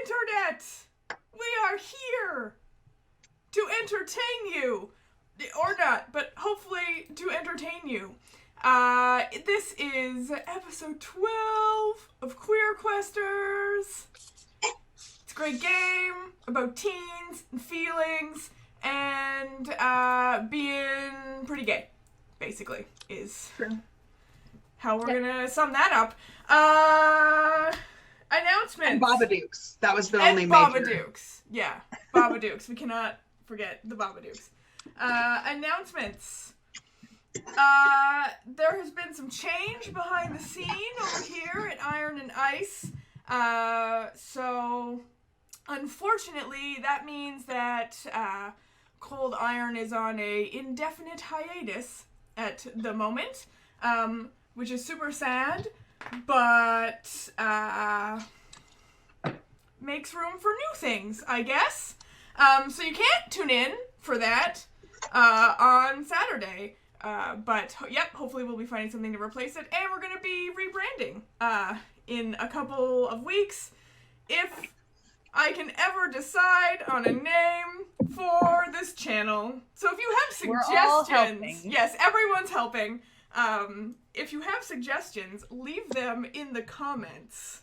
Internet! We are here to entertain you. Or not, but hopefully to entertain you. This is episode 12 of Queer Questers. It's a great game about teens and feelings and being pretty gay, basically, is how we're gonna sum that up. Announcements. And Babadooks. That was the only major. Babadooks. Yeah, Babadooks. We cannot forget the Babadooks. Announcements. There has been some change behind the scene over here at Iron and Ice. So, unfortunately, that means that Cold Iron is on a indefinite hiatus at the moment, which is super sad, but makes room for new things, I guess. So you can't tune in for that on Saturday. But hopefully we'll be finding something to replace it, and we're going to be rebranding in a couple of weeks. If I can ever decide on a name for this channel. So if you have suggestions, yes, everyone's helping. If you have suggestions, leave them in the comments.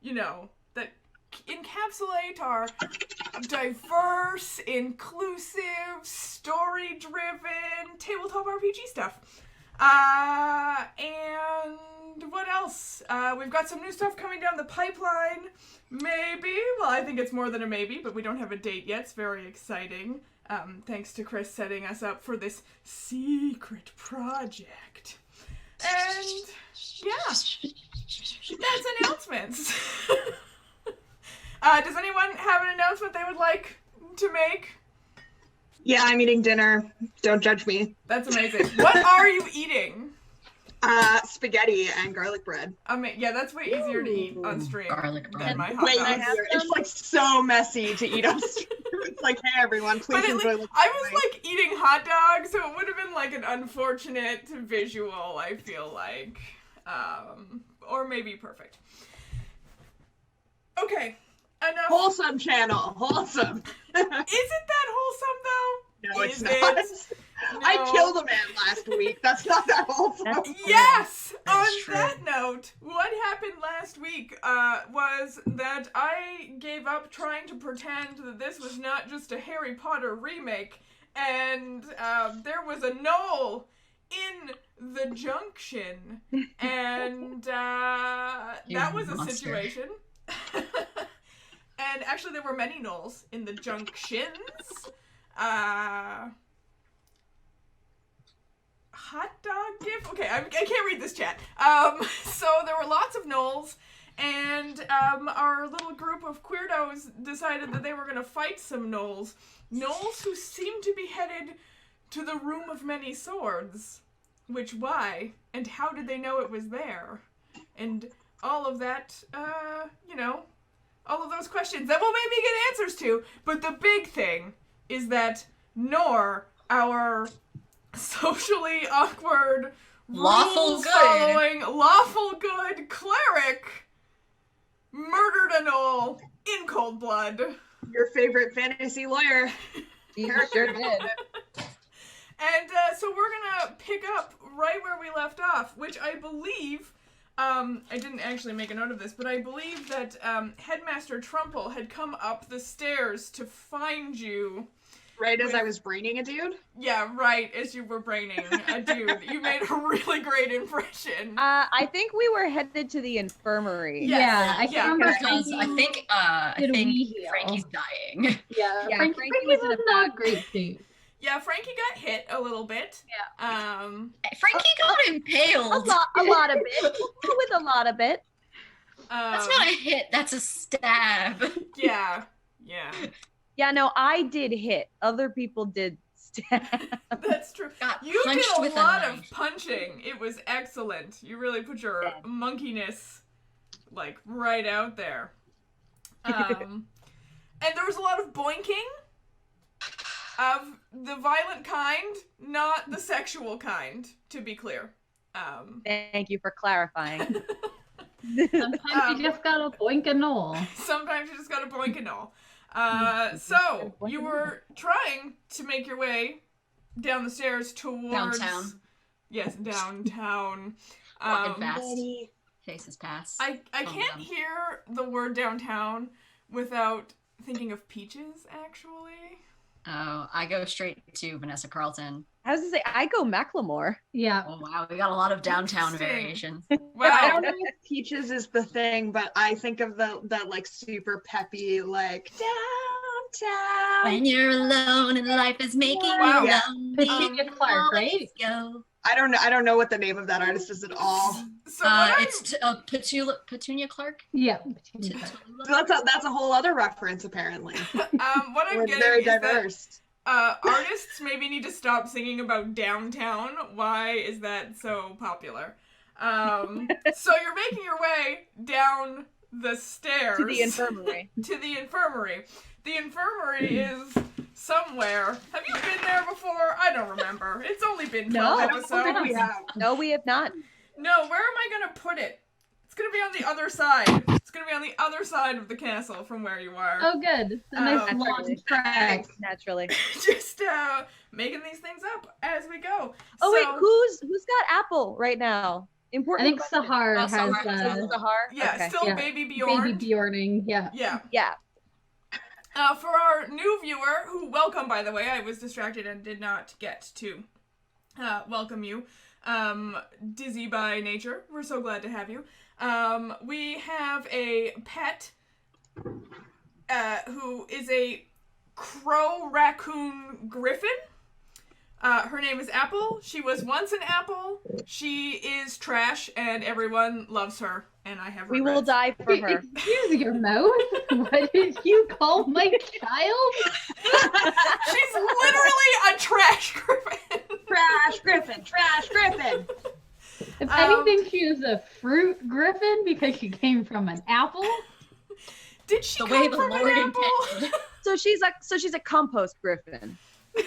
You know, that encapsulate our diverse, inclusive, story-driven tabletop RPG stuff. And what else? We've got some new stuff coming down the pipeline. Maybe. Well, I think it's more than a maybe, but we don't have a date yet. It's very exciting. Thanks to Chris setting us up for this secret project. And, yeah. That's announcements. Does anyone have an announcement they would like to make? Yeah, I'm eating dinner. Don't judge me. That's amazing. What are you eating? Spaghetti and garlic bread. Yeah, that's way easier to eat on stream than my hot way dogs. easier. It's like so messy to eat on stream. It's like, hey everyone, please enjoy. I was like eating hot dogs, so it would have been like an unfortunate visual, I feel like. Or maybe perfect. Okay. Enough. Wholesome channel. Wholesome. Is it that wholesome, though? No, it's not. No. I killed a man last week. That's not that wholesome. Yes! On that note, what happened last week was that I gave up trying to pretend that this was not just a Harry Potter remake, and there was a gnoll in the junction, and that was a situation. And actually, there were many gnolls in the junctions. Hot dog gif? Okay, I can't read this chat. So there were lots of gnolls, and our little group of queerdos decided that they were going to fight some gnolls. Gnolls who seemed to be headed to the Room of Many Swords. Which, why? And how did they know it was there? And all of that, all of those questions that we'll maybe get answers to. But the big thing is that Nor, our socially awkward, rules-following, lawful good cleric, murdered a gnoll in cold blood. Your favorite fantasy lawyer. He sure did. And so we're gonna pick up right where we left off, which I believe... I didn't actually make a note of this, but I believe that Headmaster Trumple had come up the stairs to find you. Right as I was braining a dude? Yeah, right as you were braining a dude. You made a really great impression. I think we were headed to the infirmary. Yes. Yeah, I Yeah. think Frankie's dying. Yeah, Frankie was in a not great state. Yeah, Frankie got hit a little bit. Yeah. Frankie got impaled. A lot of it. With a lot of it. That's not a hit, that's a stab. Yeah. Yeah, no, I did hit. Other people did stab. That's true. You did a lot of punching. It was excellent. You really put your monkeyness, like, right out there. And there was a lot of boinking. Of the violent kind, not the sexual kind, to be clear. Thank you for clarifying. Sometimes you just gotta boink a gnoll. Sometimes you just gotta boink and all. So, you were trying to make your way down the stairs towards... Downtown. Yes, downtown. Walking fast. Faces pass. I can't hear the word downtown without thinking of Peaches, actually. Oh, I go straight to Vanessa Carlton. I was gonna say, I go Macklemore. Yeah. Oh wow, we got a lot of downtown Interesting. variations. I Wow. don't know if Peaches is the thing, but I think of that like super peppy, like downtown. When you're alone and life is making Wow. you Yeah. lonely, Petunia Clark, right? Go. I don't know what the name of that artist is at all. So what I'm- It's Petunia Clark. Yeah. So that's a whole other reference apparently. what I'm We're getting very is that diverse. artists maybe need to stop singing about downtown. Why is that so popular? So you're making your way down the stairs To the infirmary. to the infirmary. The infirmary is somewhere. Have you been there before? I don't remember. It's only been 12 No. I don't think episodes. we have. No, we have not. No, where am I gonna put it? It's gonna be on the other side. It's gonna be on the other side of the castle from where you are. Oh, good. A nice Oh. long trek. Naturally. Just making these things up as we go. Oh wait, So- who's got Apple right now? I Important. think question. Sahar Oh, has Sahar. Sahar. Yeah, Okay. still Yeah. Baby Bjorn. baby Bjorning. Yeah. Yeah. Yeah. For our new viewer, who welcome by the way, I was distracted and did not get to welcome you. Dizzy by nature, we're so glad to have you. We have a pet who is a crow raccoon griffin. Her name is Apple. She was once an apple. She is trash, and everyone loves her. And I have We will regrets. die for her. Excuse your mouth. What did you call my child? She's literally a trash griffin. Trash Griffin, Trash Griffin. If anything, she is a fruit griffin because she came from an apple. Did she The come way the from an Lord apple? intended. So she's a compost griffin.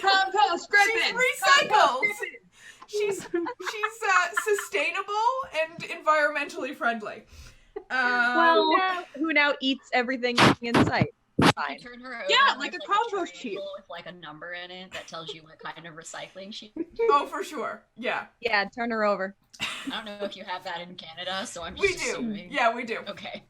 Compost Griffin. She recycles. Compost Griffin. She's sustainable and environmentally friendly. Well, Who now eats everything in sight. Fine. You turn her over, Yeah, and like there's, a compost triangle heap. with like a number in it that tells you what kind of recycling she. Oh, for sure. Yeah, Yeah, turn her over. I don't know if you have that in Canada, so I'm just we do. assuming. Yeah, we do. Okay.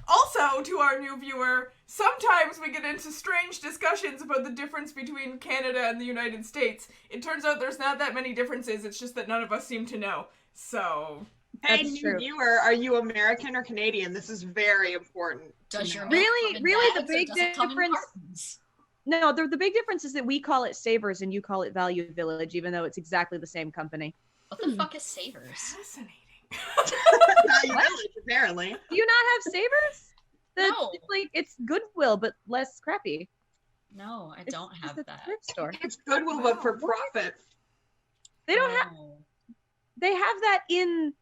Also, to our new viewer, sometimes we get into strange discussions about the difference between Canada and the United States. It turns out there's not that many differences, it's just that none of us seem to know. So, Hey, That's new true. viewer, are you American or Canadian? This is very important. Does your know. milk Really- come in really the bags or big does it come in difference- cartons? No, the big difference is that we call it Savers and you call it Value Village, even though it's exactly the same company. What the fuck is Savers? fascinating. Value Village, apparently. Do you not have Savers? No. It's Goodwill, but less crappy. No, I It's don't just have a that. thrift store. It's Goodwill, but for profit. They don't have. Oh. They have that in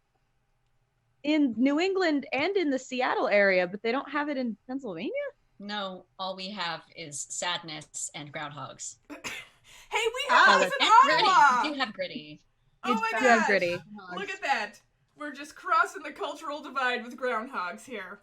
New England and in the Seattle area, but they don't have it in Pennsylvania. No, all we have is sadness and groundhogs. Hey, we have this in And Ottawa! gritty. We do have gritty. Oh my You have gosh. Gritty. Look at that. We're just crossing the cultural divide with groundhogs here.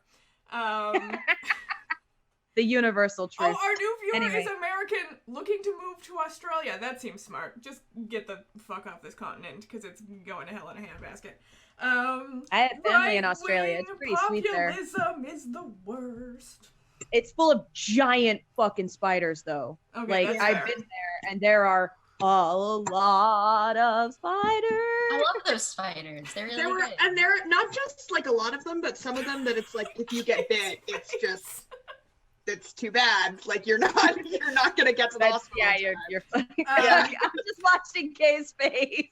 The universal Oh, truth. our new viewer Anyway. is American looking to move to Australia. That seems smart. Just get the fuck off this continent because it's going to hell in a handbasket. I have family in Australia. It's right-wing pretty sweet there. Populism is the worst. It's full of giant fucking spiders, though. Okay, Like that's I've fair. been there, and there are a lot of spiders. I love those spiders. They're really good. And there are not just like a lot of them, but some of them that it's like if you get bit, it's too bad. Like you're not gonna get to the hospital. Yeah, in time. you're funny. Yeah. I'm just watching Kay's face.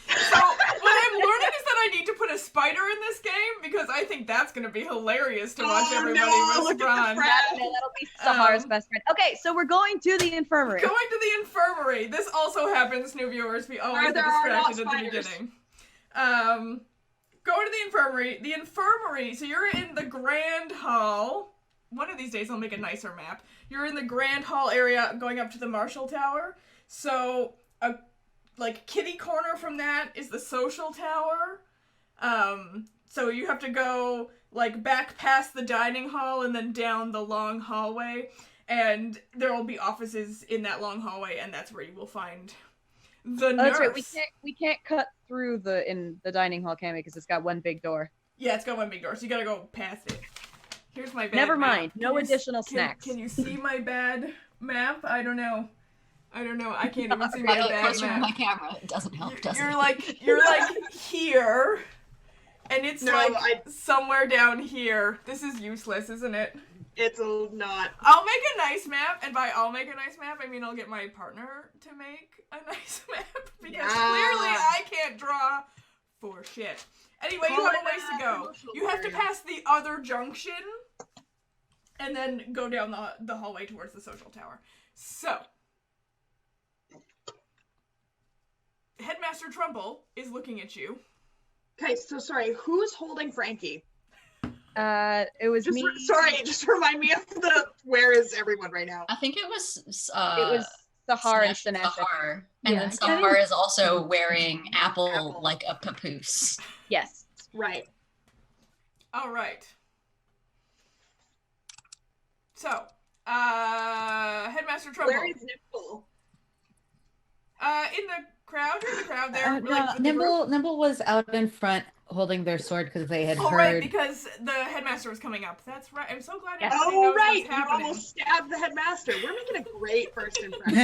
So what I'm learning is that I need to put a spider in this game because I think that's going to be hilarious to watch Oh, everybody no, look at the respond. friend. That'll be Sahar's best friend. Okay, so we're going to the infirmary. Going to the infirmary. This also happens, new viewers. We always Where get there are not distracted at the spiders. beginning. Going to the infirmary. The infirmary. So you're in the grand hall. One of these days I'll make a nicer map. You're in the grand hall area going up to the Marshall Tower. So kitty corner from that is the social tower. So you have to go, like, back past the dining hall and then down the long hallway. And there will be offices in that long hallway, and that's where you will find the nurse. That's right. We can't cut through the dining hall, can we? Because it's got one big door. Yeah, it's got one big door, so you gotta go past it. Here's my bad Never map. mind. No additional snacks. Can you see my bad map? I don't know. I can't even see my Right bad closer to map. my camera. It doesn't help, does You're it? like here, and it's No, somewhere down here. This is useless, isn't it? It's not. I'll make a nice map, and by I'll make a nice map, I mean I'll get my partner to make a nice map, because clearly I can't draw for shit. Anyway, you have a ways to go. You have to pass the other junction, and then go down the hallway towards the social tower. So, Headmaster Trumbull is looking at you. Okay, so sorry, who's holding Frankie? It was me. Sorry, just remind me of where is everyone right now? I think it was It was Sahaar and Sinesh. Sahar. And Yeah, then I think- Sahar is also wearing apple like a papoose. Yes. Right. All right. So, Headmaster Trumbull. Where is Nimble? In the crowd. You're in the crowd there. like, with the group. Nimble was out in front holding their sword because they had Oh, heard. right, because the headmaster was coming up. That's right. I'm so glad Yes. everybody Oh, knows right. what's You happening. almost stabbed the headmaster. We're making a great first impression.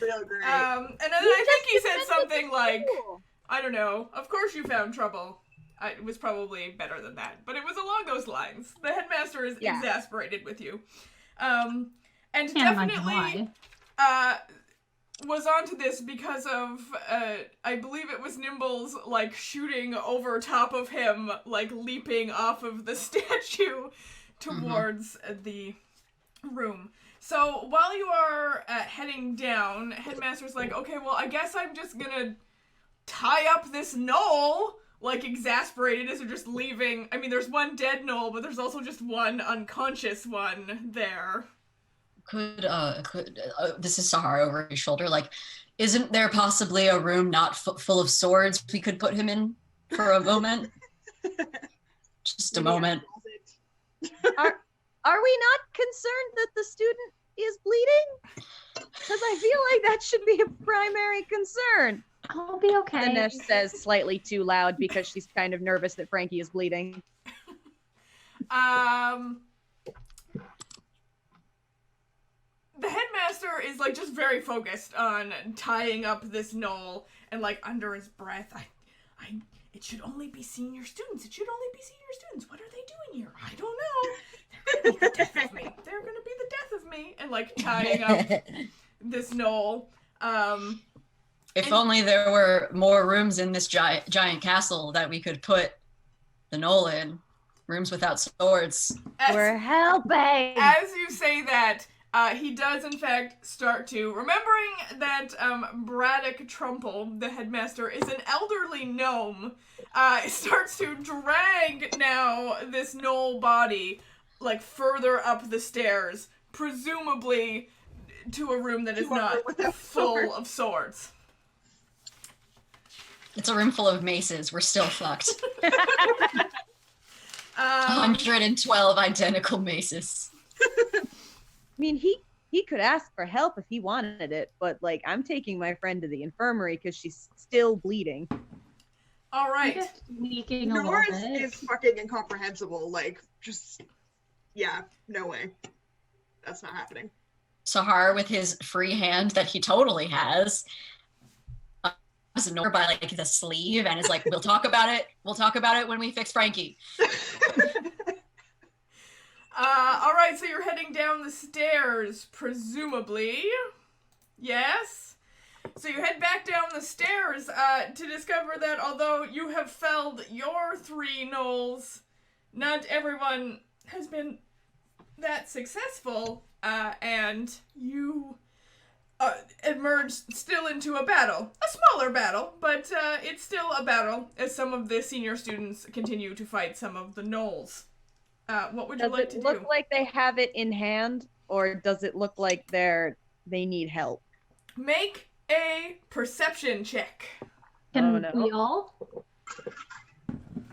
Real great. And then I think he said something like, I don't know, of course you found trouble. It was probably better than that, but it was along those lines. The headmaster is exasperated with you. And Can't imagine definitely why. was onto this because of, I believe it was Nimble's, like, shooting over top of him, like, leaping off of the statue towards the room. So, while you are heading down, Headmaster's like, okay, well, I guess I'm just gonna tie up this gnoll, like, exasperated as they're just leaving. I mean, there's one dead gnoll, but there's also just one unconscious one there. This is Sahar over his shoulder, like, isn't there possibly a room not full of swords we could put him in for a moment? Just a moment. Are we not concerned that the student is bleeding? Because I feel like that should be a primary concern. I'll be okay. Sinesh says slightly too loud because she's kind of nervous that Frankie is bleeding. The headmaster is, like, just very focused on tying up this gnoll, and, like, under his breath, it should only be senior students. It should only be senior students. What are they doing here? I don't know. They're gonna be the death of me. They're gonna be the death of me. And, like, tying up this gnoll. If only there were more rooms in this giant castle that we could put the gnoll in. Rooms without swords. We're helping! As you say that, he does, in fact, start to, remembering that Braddock Trumple, the headmaster, is an elderly gnome, starts to drag now this gnoll body, like, further up the stairs, presumably to a room that is not full of swords. It's a room full of maces. We're still fucked. 112 identical maces. I mean, he could ask for help if he wanted it, but, like, I'm taking my friend to the infirmary because she's still bleeding. All right. Just leaking a little Yours bit. is fucking incomprehensible. Like, just, yeah, no way. That's not happening. Sahar, with his free hand that he totally has, is ignored by, like, the sleeve and is like, we'll talk about it. We'll talk about it when we fix Frankie. All right, so you're heading down the stairs, presumably. Yes? So you head back down the stairs to discover that although you have felled your 3 gnolls, not everyone has been that successful, and you emerged still into a battle. A smaller battle, but it's still a battle as some of the senior students continue to fight some of the gnolls. What would you like to do? Does it look like they have it in hand, or does it look like they need help? Make a perception check. Can Oh, no. we all?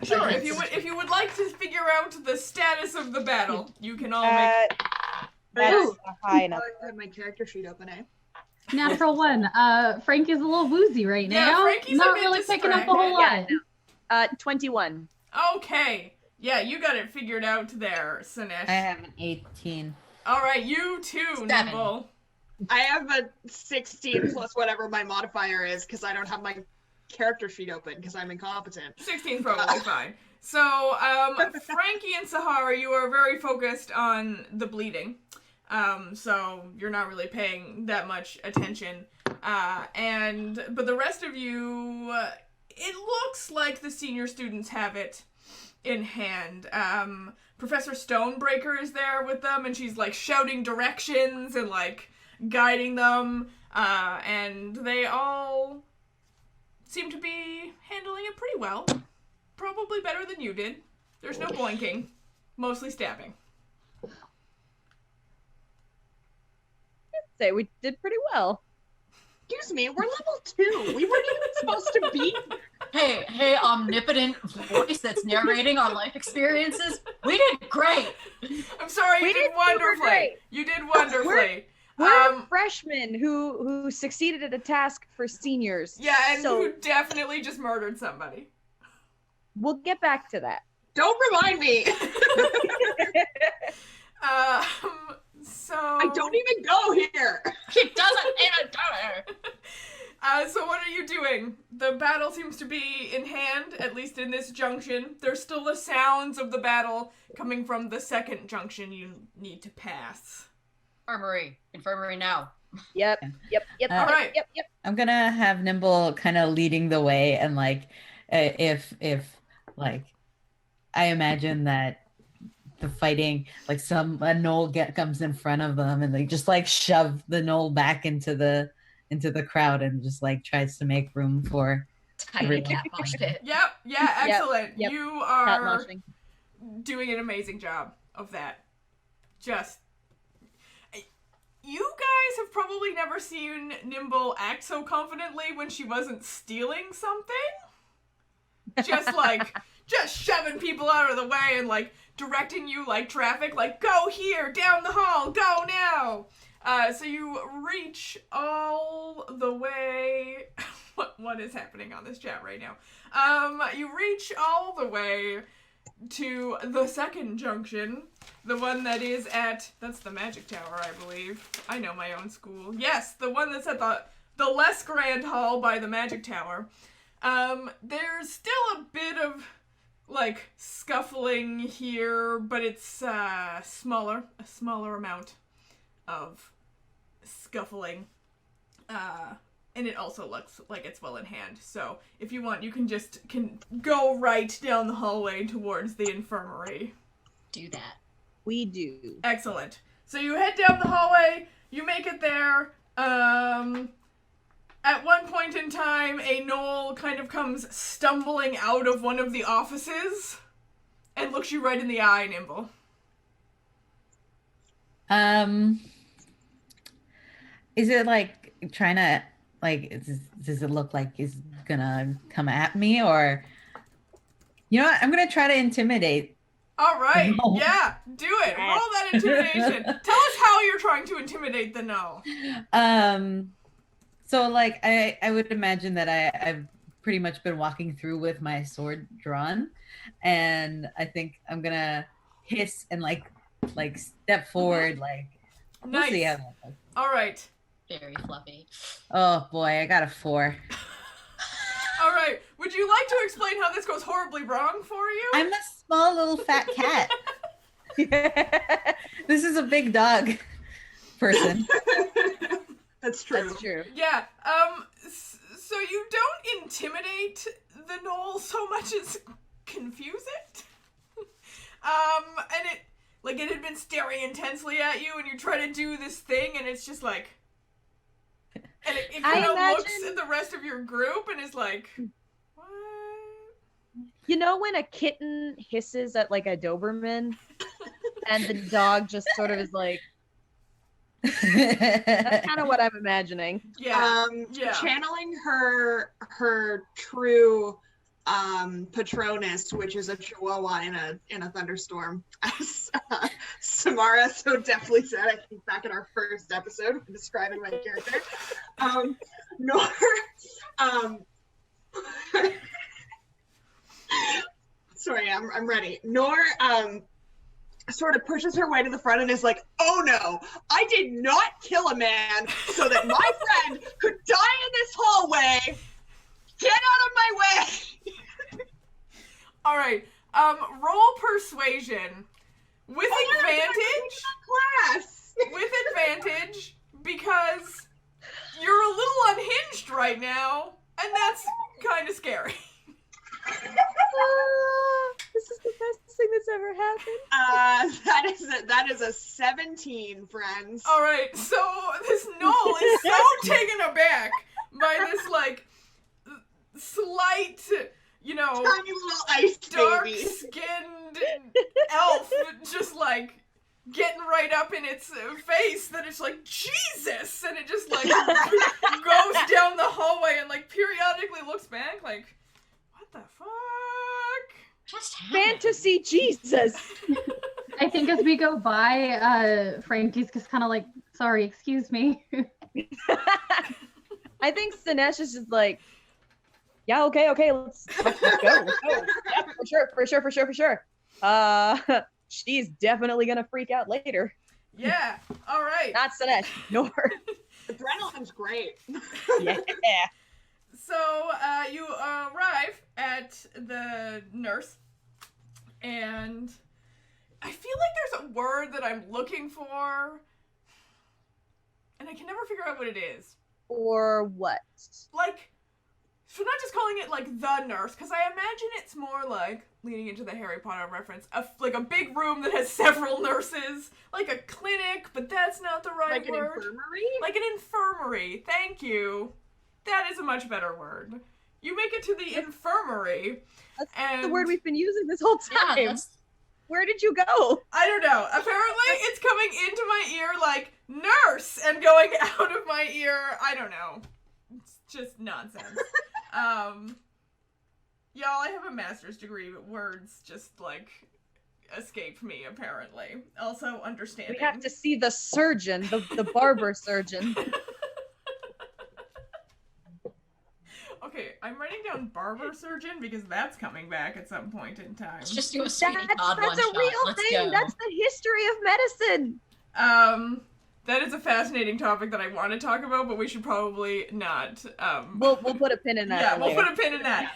Sure, if you would like to figure out the status of the battle, you can all make. That's Ooh. a high enough. I have my character sheet open, eh? Natural one. Frank is a little woozy right Yeah, now. Frankie's a Not bit really picking up a whole distracted. lot. 21. Okay. Yeah, you got it figured out there, Sinesh. I have an 18. All right, you too, 7. Nimble. I have a 16 plus whatever my modifier is because I don't have my character sheet open because I'm incompetent. 16's probably fine. So, Frankie and Sahaar, you are very focused on the bleeding. So you're not really paying that much attention. But the rest of you, it looks like the senior students have it in hand. Professor Stonebreaker is there with them, and she's like shouting directions and like guiding them. And they all seem to be handling it pretty well. Probably better than you did. There's no boinking. Mostly stabbing. Say we did pretty well. Excuse me, we're level 2. We weren't even supposed to be. Hey, omnipotent voice that's narrating our life experiences. We did great. I'm sorry, We you did did super wonderfully. great. You did wonderfully. We're freshmen who succeeded at a task for seniors. Yeah, and so who definitely just murdered somebody. we'll get back to that. Don't remind me. So I don't even go here. She doesn't even do it. So what are you doing? The battle seems to be in hand, at least in this junction. There's still the sounds of the battle coming from the second junction you need to pass. Infirmary now. Yep. All right. Yep. I'm gonna have Nimble kind of leading the way, and like, if like, I imagine that the fighting, like a gnoll comes in front of them, and they just like shove the gnoll back into the crowd, and just like tries to make room for Tiny everyone. cat mosh pit. Yep, yeah, excellent. yep. You Cat are moshing. doing an amazing job of that. Just, you guys have probably never seen Nimble act so confidently when she wasn't stealing something. Just shoving people out of the way and like directing you like traffic, like go here, down the hall, go now. So you reach all the way. What is happening on this chat right now? You reach all the way to the second junction, the one that is at, that's the Magic Tower, I believe. I know my own school. Yes, the one that's at the less grand hall by the Magic Tower. There's still a bit of like scuffling here, but it's a smaller amount of scuffling. And it also looks like it's well in hand. So if you want, you can go right down the hallway towards the infirmary. Do that. We do. Excellent. So you head down the hallway, you make it there. At one point in time, a gnoll kind of comes stumbling out of one of the offices and looks you right in the eye, Nimble. Is it like trying to like? Does it look like he's gonna come at me, or you know what? I'm gonna try to intimidate. All right, No. yeah, do it. Roll that intimidation. Tell us how you're trying to intimidate the gnoll. So like I would imagine that I've pretty much been walking through with my sword drawn, and I think I'm gonna hiss and like step forward, like we'll Nice. see how that goes. All right. Very fluffy. Oh boy, I got a 4. All right. Would you like to explain how this goes horribly wrong for you? I'm a small little fat cat. This is a big dog person. That's true. That's true. Yeah. So you don't intimidate the gnoll so much as confuse it. And it had been staring intensely at you, and you try to do this thing, and it's just like, and it kind of looks at the rest of your group and is like, what? You know when a kitten hisses at like a Doberman, and the dog just sort of is like. That's kind of what I'm imagining. Yeah. Channeling her true Patronus, which is a chihuahua in a thunderstorm, as Samara so deftly said, I think back in our first episode describing my character. Nor sorry, I'm ready. Nor sort of pushes her way to the front and is like, oh no, I did not kill a man so that my friend could die in this hallway. Get out of my way. All right. Roll persuasion with advantage. Class. With advantage because you're a little unhinged right now, and that's kind of scary. This is the best thing that's ever happened. That is a 17, friends. All right. So this gnoll is so taken aback by this like slight, you know, tiny little ice baby, dark-skinned elf, just like getting right up in its face that it's like, Jesus! And it just like goes down the hallway and like periodically looks back like, what the fuck? Just Fantasy Jesus. I think as we go by, Frankie's just kind of like, sorry, excuse me. I think Sinesh is just like, yeah, okay, let's go. Yeah, for sure. She's definitely gonna freak out later. Yeah, all right. Not Sinesh, nor. Adrenaline's great. Yeah. So you arrive at the nurse, and I feel like there's a word that I'm looking for, and I can never figure out what it is. Or what? Like, so not just calling it like the nurse, because I imagine it's more like, leading into the Harry Potter reference, like a big room that has several nurses, like a clinic, but that's not the right Like word. an infirmary? Like an infirmary. Thank you. That is a much better word. You make it to the infirmary. That's and the word we've been using this whole time. Yeah, that's Where did you go? I don't know. Apparently it's coming into my ear like nurse and going out of my ear. I don't know. It's just nonsense. Y'all, I have a master's degree, but words just like escaped me apparently. Also understanding. We have to see the surgeon, the barber surgeon. Okay, I'm writing down barber surgeon because that's coming back at some point in time. let's just do a Sweeney Todd That's one a shot. real Let's thing. go. That's the history of medicine. That is a fascinating topic that I want to talk about, but we should probably not. We'll put a pin in that. Yeah, we'll later. put a pin in that.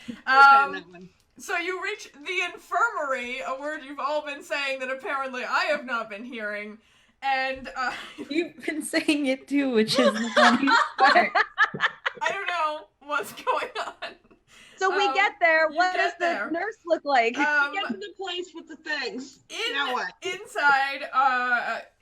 So you reach the infirmary, a word you've all been saying that apparently I have not been hearing, and You've been saying it too, which is the funniest part. I don't know what's going on. So we get there. you What get does there. the nurse look like? Get to the place with the things. Now what? Inside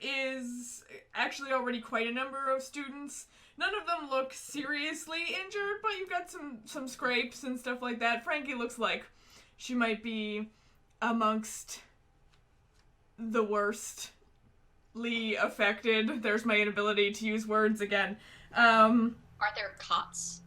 is actually already quite a number of students. None of them look seriously injured, but you've got some scrapes and stuff like that. Frankie looks like she might be amongst the worstly affected. There's my inability to use words again. Are there cots?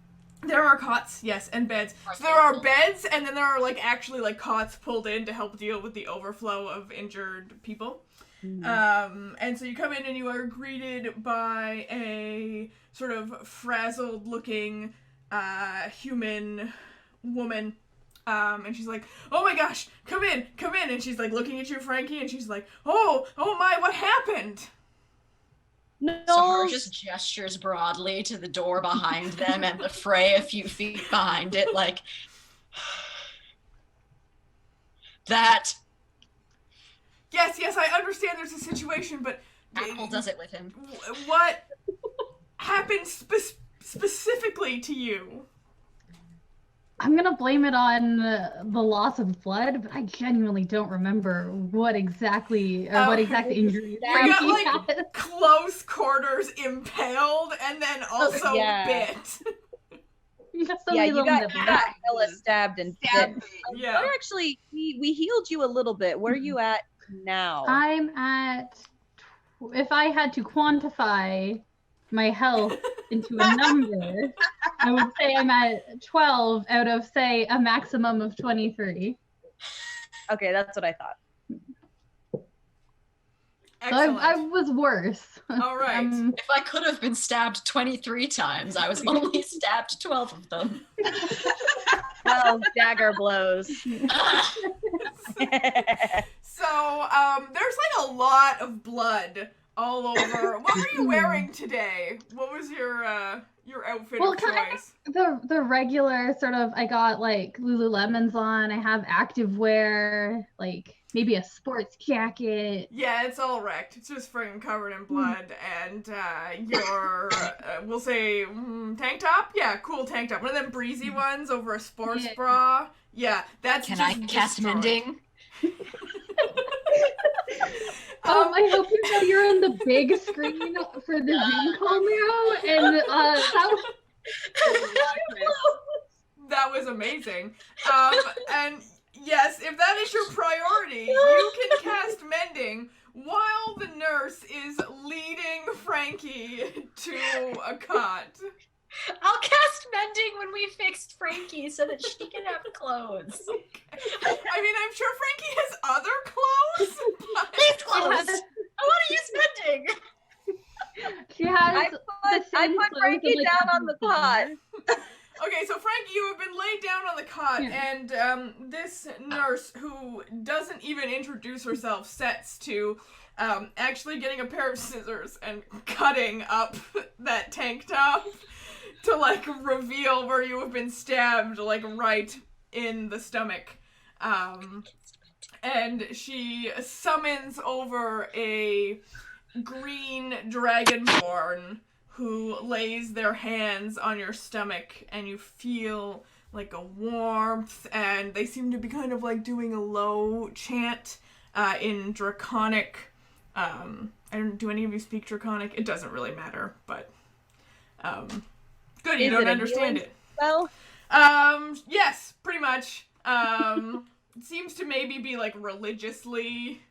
There are cots, yes, and beds. So there are beds, and then there are like actually like cots pulled in to help deal with the overflow of injured people. And so you come in and you are greeted by a sort of frazzled looking human woman. And she's like, oh my gosh, come in. And she's like looking at you, Frankie, and she's like, oh my, what happened? No. Sahaar just gestures broadly to the door behind them and the fray a few feet behind it, like that. Yes, I understand there's a situation, but Apple does it with him. What happened specifically to you? I'm gonna blame it on the loss of blood, but I genuinely don't remember what exact injury You Frankie got like had. close quarters impaled and then also Yeah. bit. Just a Yeah, you little got nibble. hella stabbed and bit. Yeah. We're actually we healed you a little bit. Where are you at now? I'm at, if I had to quantify my health into a number, I would say I'm at 12 out of, say, a maximum of 23. Okay, that's what I thought. So Excellent. I was worse. All right. If I could have been stabbed 23 times, I was only stabbed 12 of them. 12 dagger blows. So, there's like a lot of blood all over. What were you wearing today? What was your outfit of choice? The regular sort of, I got like Lululemons on, I have activewear, like maybe a sports jacket. Yeah, it's all wrecked. It's just freaking covered in blood. And your, we'll say, tank top? Yeah, cool tank top. One of them breezy ones over a sports bra. Yeah, that's Can just I cast destroyed. mending? I hope you know you're on the big screen for the Zoom call now, and that was amazing. And yes, if that is your priority, you can cast mending while the nurse is leading Frankie to a cot. I'll cast mending when we fixed Frankie so that she can have clothes. I mean, I'm sure Frankie has other clothes. But... These clothes! I want to use mending! she has I put Frankie down on the cot. Okay, so Frankie, you have been laid down on the cot, and this nurse, who doesn't even introduce herself, sets to actually getting a pair of scissors and cutting up that tank top to, like, reveal where you have been stabbed, like, right in the stomach. And she summons over a green dragonborn who lays their hands on your stomach, and you feel like a warmth, and they seem to be kind of like doing a low chant in Draconic. Do any of you speak Draconic? It doesn't really matter, but good, you don't understand it. Well, yes, pretty much. It seems to maybe be like religiously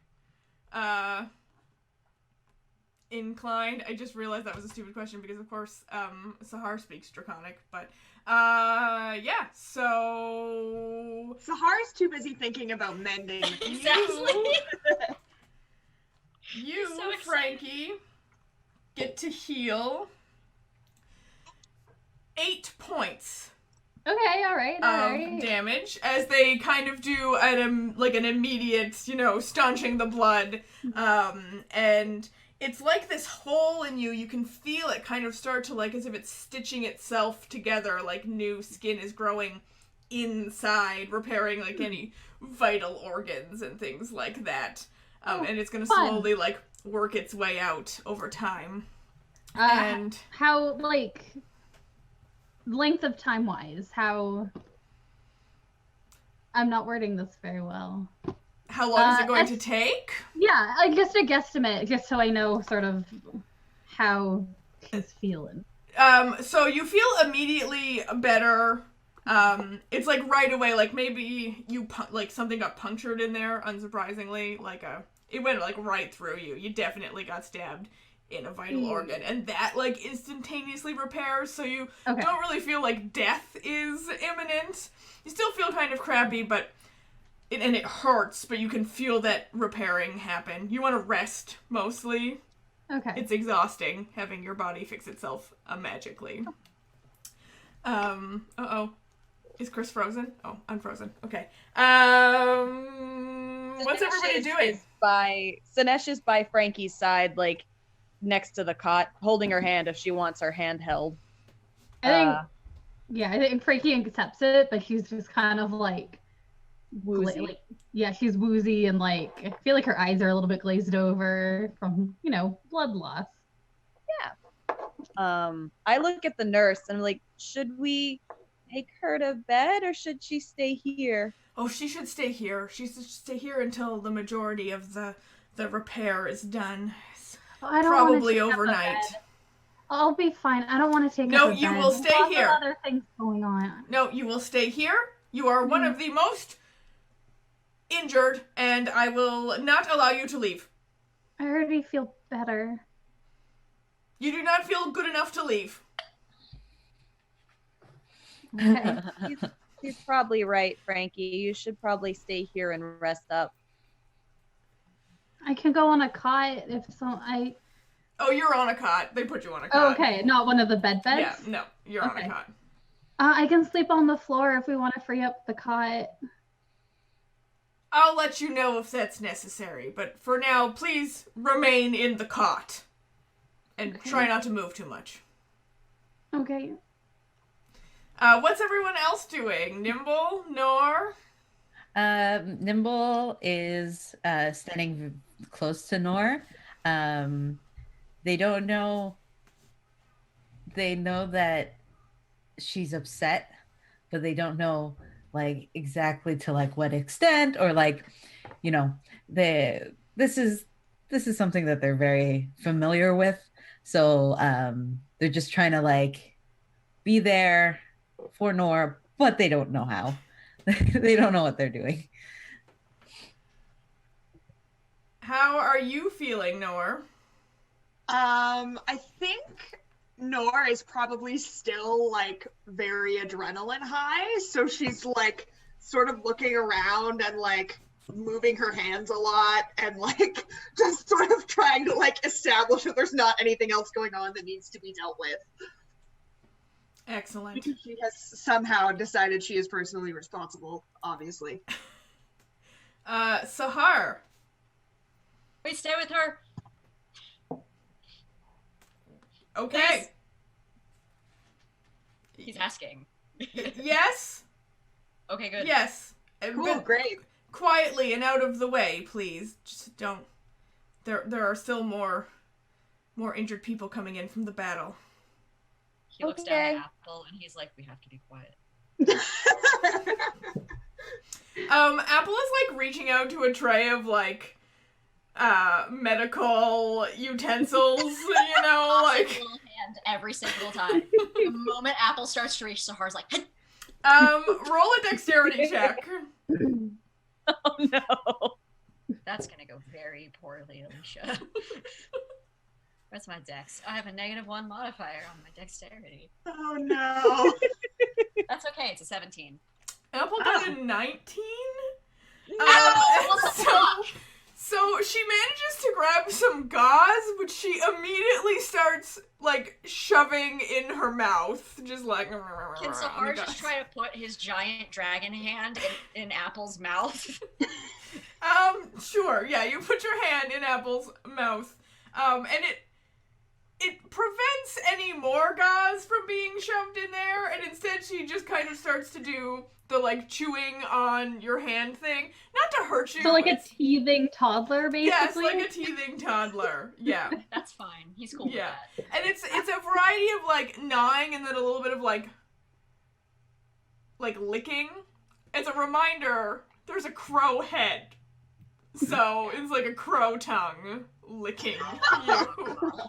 inclined. I just realized that was a stupid question because, of course, Sahaar speaks Draconic, but yeah, so Sahar's too busy thinking about mending. Exactly. You, So excited. Frankie, get to heal 8 points Okay, all right. of damage as they kind of do an immediate, staunching the blood, and it's like this hole in you. You can feel it kind of start to, like, as if it's stitching itself together, like new skin is growing inside, repairing, like, any vital organs and things like that. And it's going to fun. slowly, like, work its way out over time. And how, like, length of time wise, how... I'm not wording this very well. How long is it going to take? Yeah, just a guesstimate, just so I know sort of how she's feeling. So you feel immediately better. It's like right away, like maybe something got punctured in there, unsurprisingly. It went like right through you. You definitely got stabbed in a vital organ, and that like instantaneously repairs, so you don't really feel like death is imminent. You still feel kind of crappy, but it hurts, but you can feel that repairing happen. You want to rest, mostly. Okay. It's exhausting having your body fix itself magically. Uh-oh. Is Chris frozen? Oh, I'm frozen. Okay. What's everybody doing? Sinesh is by Frankie's side, like, next to the cot, holding her hand if she wants her hand held. I think Frankie accepts it, but she's just kind of like Woozy. She's woozy, and like I feel like her eyes are a little bit glazed over from blood loss. I look at the nurse and I'm like, should we take her to bed or should she stay here? Oh, she should stay here. She should stay here until the majority of the repair is done. I don't wanna Probably take up a overnight. bed. I'll be fine. I don't want to take No, up a you bed. will stay Lots of here. other things going on. No, you will stay here. You are one of the most injured, and I will not allow you to leave. I already feel better. You do not feel good enough to leave. Okay. He's probably right, Frankie. You should probably stay here and rest up. I can go on a cot if so. Oh, you're on a cot. They put you on a Oh, cot. okay, not one of the beds. Yeah, no, you're on a Okay. cot. I can sleep on the floor if we want to free up the cot. I'll let you know if that's necessary, but for now, please remain in the cot. And Okay. try not to move too much. Okay. What's everyone else doing? Nimble? Nor? Nimble is standing close to Nor. They don't know. They know that she's upset, but they don't know like exactly to like what extent, or like, you know, this is something that they're very familiar with. So they're just trying to like be there for Nor, but they don't know how. They don't know what they're doing. How are you feeling, Nor? I think Nor is probably still like very adrenaline high, so she's like sort of looking around and like moving her hands a lot and like just sort of trying to like establish that there's not anything else going on that needs to be dealt with. Excellent. Because she has somehow decided she is personally responsible, obviously. Sahaar. Wait, stay with her. Okay. Yes. He's asking. Yes? Okay, good. Yes. Cool, But great. quietly and out of the way, please. Just don't. There are still more injured people coming in from the battle. He looks down at Apple and he's like, we have to be quiet. Apple is like reaching out to a tray of like medical utensils, you know, like Little hand every single time. The moment Apple starts to reach, Sahar's like, roll a dexterity check. Oh no. that's gonna go very poorly, Alicia. Where's my dex? I have a -1 modifier on my dexterity. Oh no. That's okay, it's a 17. Apple got a 19. What the fuck? So she manages to grab some gauze, which she immediately starts like shoving in her mouth, just like. Can Sahar just try to put his giant dragon hand in Apple's mouth? Sure. Yeah, you put your hand in Apple's mouth, and it prevents any more gauze from being shoved in there, and instead she just kind of starts to do the like chewing on your hand thing, not to hurt you. So like a teething toddler, basically. Yes, like a teething toddler. Yeah. That's fine. He's cool Yeah. with And it's a variety of like gnawing and then a little bit of like licking. As a reminder, there's a crow head. So it's like a crow tongue licking you.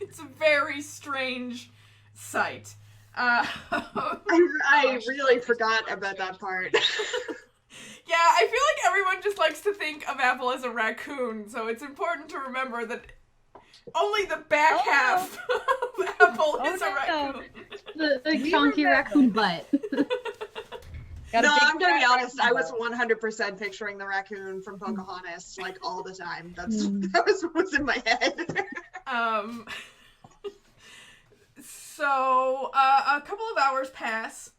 It's a very strange sight. I really forgot about that part. Yeah, I feel like everyone just likes to think of Apple as a raccoon, so it's important to remember that only the back half of Apple is a raccoon. The chunky raccoon butt. Got a No, big I'm gonna be fat honest. I was raccoon 100% picturing the raccoon from Pocahontas, like all the time. That was what was in my head. So a couple of hours pass.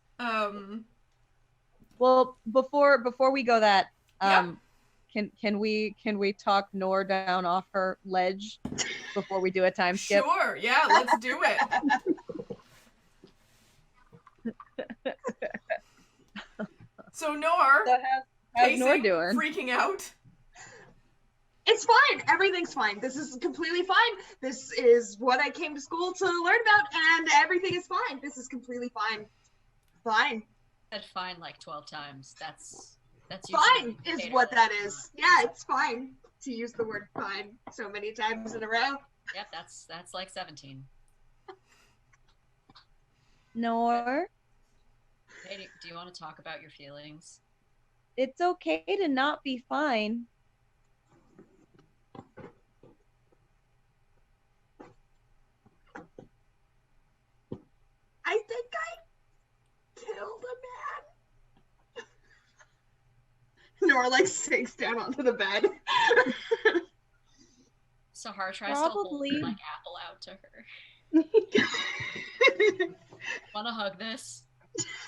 Well, before we go that, Yeah. can we talk Nor down off her ledge before we do a time skip? Sure, yeah, let's do it. So Nor, So how's Nor pacing, doing? freaking out. It's fine. Everything's fine. This is completely fine. This is what I came to school to learn about, and everything is fine. This is completely fine. Fine. said fine like 12 times. That's Fine usually is what that is. Yeah, it's fine to use the word fine so many times in a row. Yep, that's like 17. Nor, Hey, do you want to talk about your feelings? it's okay to not be fine. Nora like sinks down onto the bed. Sahar tries to hold Probably. like Apple out to her. Wanna hug this?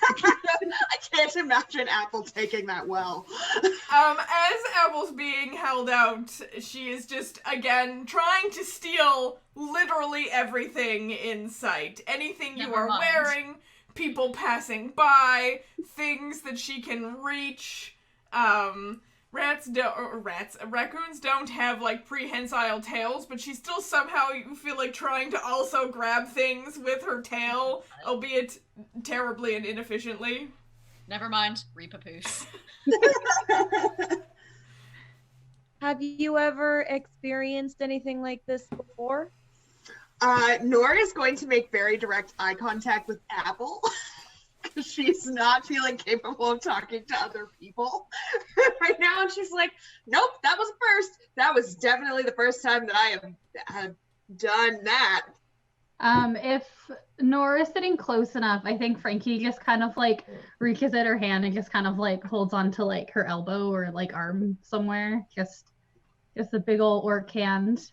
I can't imagine Apple taking that well. As Apple's being held out, she is just, again, trying to steal literally everything in sight. Anything you Never are mind. wearing, people passing by, things that she can reach. Raccoons don't have, like, prehensile tails, but she still somehow, you feel like, trying to also grab things with her tail, albeit terribly and inefficiently. Never mind. Repapoose. Have you ever experienced anything like this before? Nora is going to make very direct eye contact with Apple. Because she's not feeling capable of talking to other people right now. And she's like, nope, that was a first. That was definitely the first time that I have done that. If Nora's sitting close enough, I think Frankie just kind of like reaches at her hand and just kind of like holds on to like her elbow or like arm somewhere. Just a big old orc hand.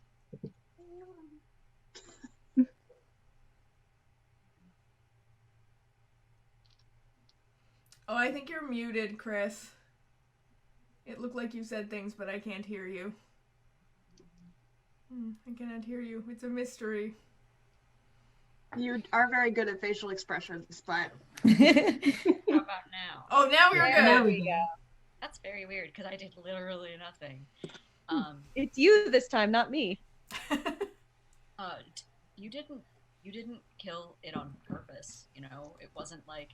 Oh, I think you're muted, Chris. It looked like you said things, but I can't hear you. I cannot hear you. It's a mystery. You are very good at facial expressions, but How about now? Oh, now you're There good. we go. That's very weird because I did literally nothing. It's you this time, not me. You didn't kill it on purpose. You know, it wasn't like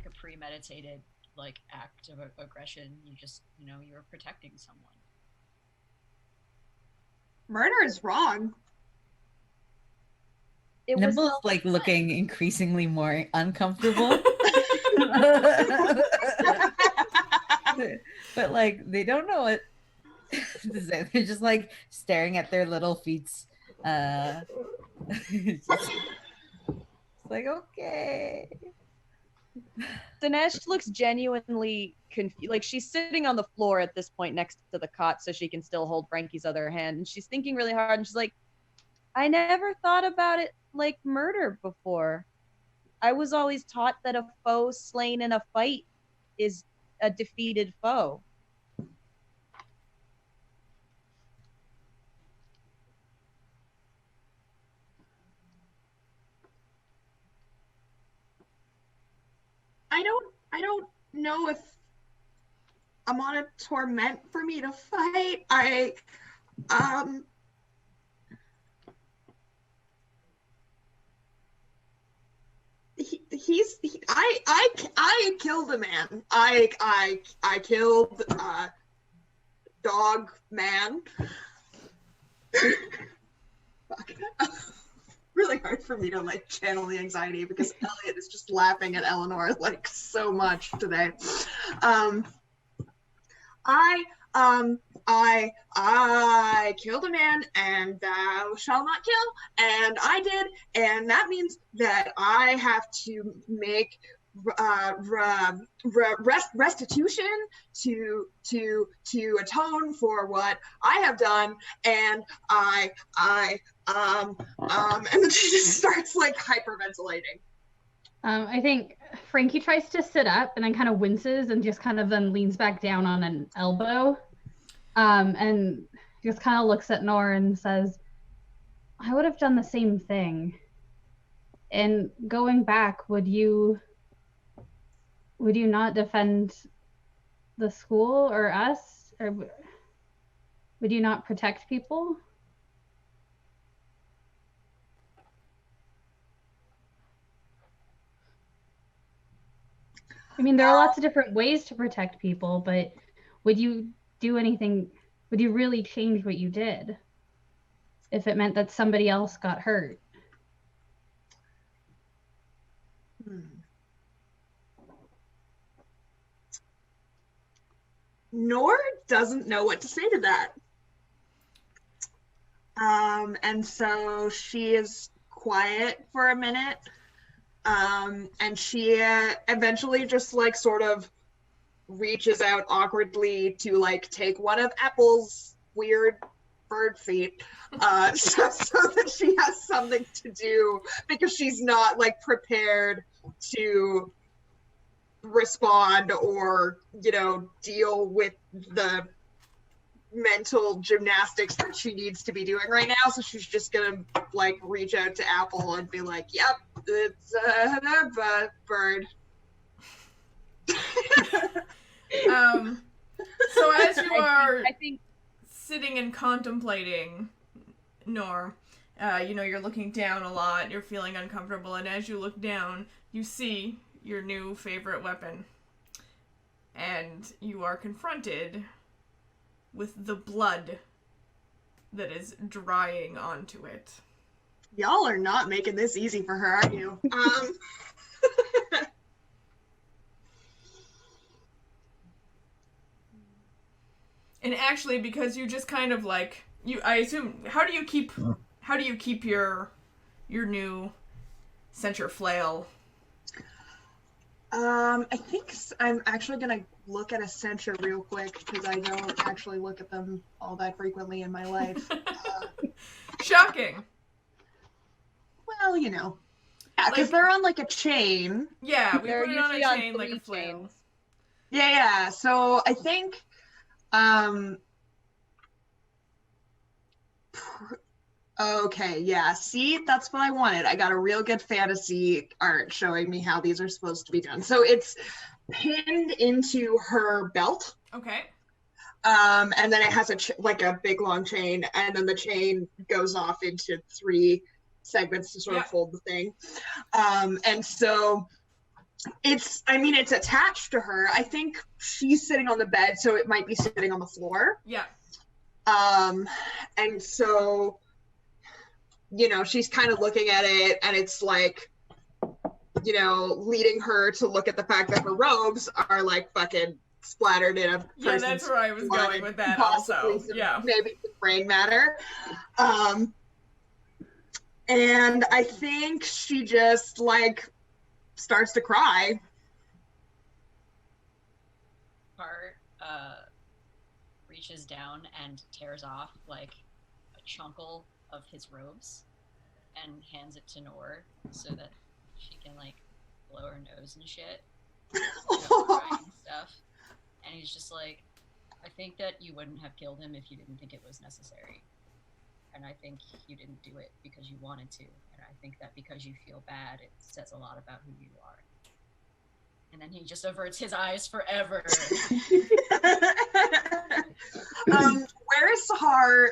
a premeditated like act of aggression. You just, you know, you were protecting someone. murder is wrong. It was Nimble's like looking increasingly more uncomfortable. But like they don't know what to say. They're just like staring at their little feet. It's like, okay. Dinesh looks genuinely confused. Like she's sitting on the floor at this point next to the cot so she can still hold Frankie's other hand. And she's thinking really hard and she's like, I never thought about it like murder before. I was always taught that a foe slain in a fight is a defeated foe. I don't know if I'm on a torment for me to fight. I killed a man. I killed dog man. Fuck. Really hard for me to like channel the anxiety because Elliot is just laughing at Eleanor like so much today. I killed a man and thou shalt not kill, and I did, and that means that I have to make restitution to atone for what I have done, and and then she just starts like hyperventilating. I think Frankie tries to sit up and then kind of winces and just kind of then leans back down on an elbow. And just kind of looks at Nora and says, I would have done the same thing. And going back, would you not defend the school or us? Or would you not protect people? I mean, there are lots of different ways to protect people, but would you do anything? Would you really change what you did if it meant that somebody else got hurt? Nor doesn't know what to say to that. And so she is quiet for a minute. And she eventually just like sort of reaches out awkwardly to like take one of Apple's weird bird feet, so that she has something to do, because she's not like prepared to respond or, you know, deal with the mental gymnastics that she needs to be doing right now. So she's just gonna like reach out to Apple and be like, yep, it's a bird. So as you are I think sitting and contemplating, Nor, you know, you're looking down a lot, you're feeling uncomfortable, and as you look down, you see your new favorite weapon. And you are confronted with the blood that is drying onto it. Y'all are not making this easy for her, are you? And actually, because you just kind of like I assume, how do you keep your new center flail? I think I'm actually gonna look at a censure real quick, because I don't actually look at them all that frequently in my life. Shocking. Well, you know. Yeah, because they're on like a chain. Yeah, we they're put it on a usually chain like a 3 flail. chains. Yeah. So I think, okay, yeah. See, that's what I wanted. I got a real good fantasy art showing me how these are supposed to be done. So it's pinned into her belt. Okay. And then it has like a big long chain, and then the chain goes off into 3 segments to sort of hold the thing. And so it's attached to her. I think she's sitting on the bed, so it might be sitting on the floor. Yeah. And so, you know, she's kind of looking at it, and it's like, you know, leading her to look at the fact that her robes are like fucking splattered in a person's Yeah, that's where I was blood, going with that possibly also. Yeah. maybe some brain matter. And I think she just like starts to cry. Bart reaches down and tears off like a chunkle of his robes and hands it to Nor so that she can like blow her nose and shit. Crying and stuff. And he's just like, I think that you wouldn't have killed him if you didn't think it was necessary. And I think you didn't do it because you wanted to. And I think that because you feel bad, it says a lot about who you are. And then he just averts his eyes forever. Where is Sahaar?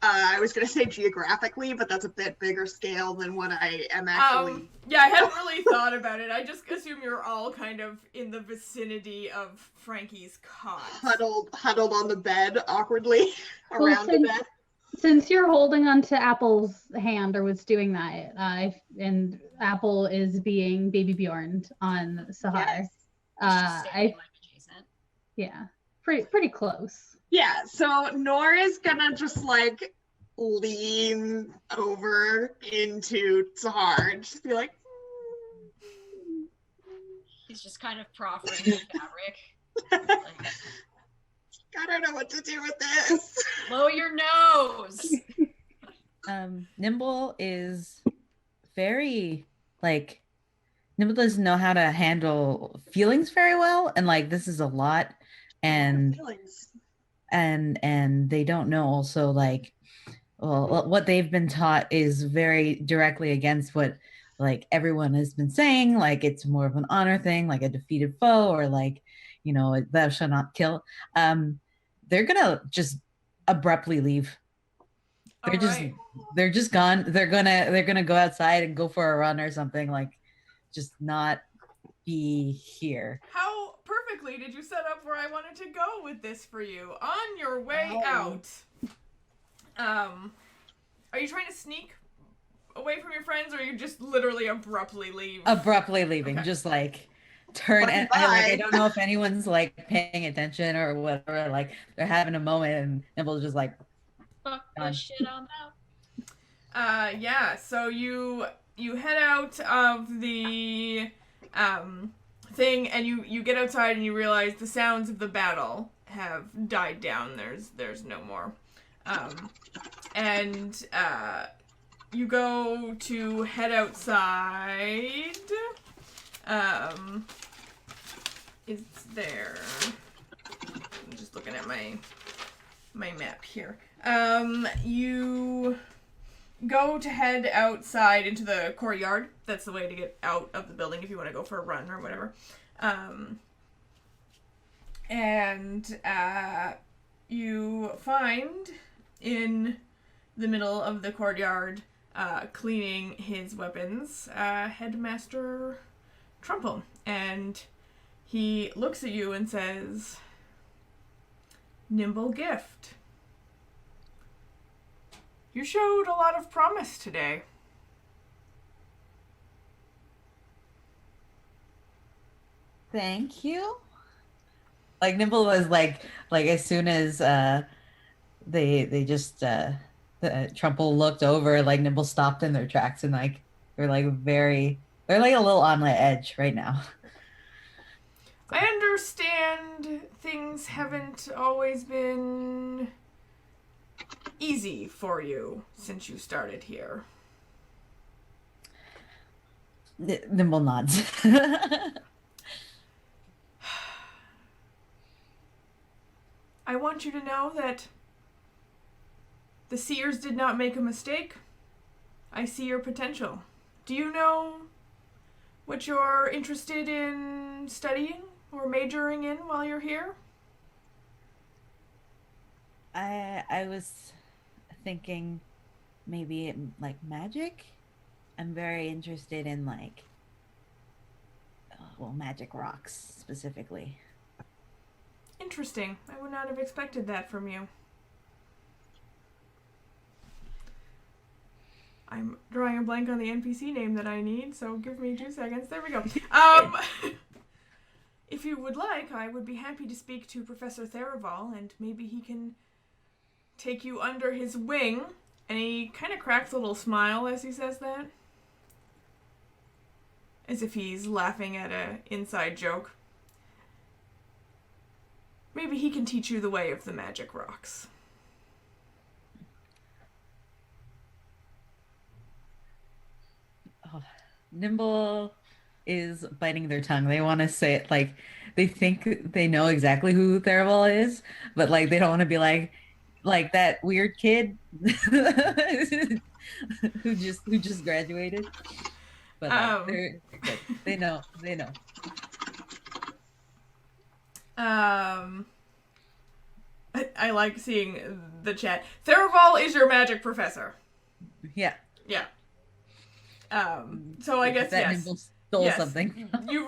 I was going to say geographically, but that's a bit bigger scale than what I am actually. Yeah, I hadn't really thought about it. I just assume you're all kind of in the vicinity of Frankie's cot. Huddled on the bed awkwardly around the bed. Since you're holding onto Apple's hand, or was doing that, and Apple is being Baby Bjorned on Sahaar, Like adjacent. Yeah, pretty close. Yeah, so Nora's gonna just like lean over into Sahaar and just be like, He's just kind of proffering the fabric. Like, I don't know what to do with this. blow your nose. Nimble is very like Nimble doesn't know how to handle feelings very well, and like this is a lot, and they don't know also like, well, what they've been taught is very directly against what like everyone has been saying, like it's more of an honor thing, like a defeated foe, or like, you know, thou shalt not kill. They're gonna just abruptly leave. They're just gone. They're gonna go outside and go for a run or something, like just not be here. How perfectly did you set up where I wanted to go with this for you? On your way out, are you trying to sneak away from your friends, or are you just literally abruptly leave? Abruptly leaving, Okay. just like turn and I don't know if anyone's like paying attention or whatever, like they're having a moment and Nimble's just like Fuck this shit, I'm out. Yeah, so you head out of the thing, and you get outside and you realize the sounds of the battle have died down. There's no more. And you go to head outside. It's there. I'm just looking at my map here. You go to head outside into the courtyard. That's the way to get out of the building if you want to go for a run or whatever. And you find in the middle of the courtyard, cleaning his weapons, Headmaster Trumple. And he looks at you and says, "Nimble gift. You showed a lot of promise today." Thank you. Like Nimble was like as soon as they just the Trumple looked over, like Nimble stopped in their tracks and like they're like a little on the edge right now. I understand things haven't always been easy for you since you started here. Nimble nods. I want you to know that the Seers did not make a mistake. I see your potential. Do you know what you're interested in studying or majoring in while you're here? I was thinking maybe like magic. I'm very interested in like magic rocks specifically. Interesting. I would not have expected that from you. I'm drawing a blank on the NPC name that I need, so give me 2 seconds. There we go. If you would like, I would be happy to speak to Professor Theraval, and maybe he can take you under his wing. And he kind of cracks a little smile as he says that. As if he's laughing at an inside joke. Maybe he can teach you the way of the magic rocks. Oh, Nimble is biting their tongue. They want to say it like they think they know exactly who Theraval is, but like they don't want to be like that weird kid who just graduated. But they're good. They know. I like seeing the chat. Theraval is your magic professor. Yeah. Yeah. So I guess that yes. Nimble stole Yes. something. You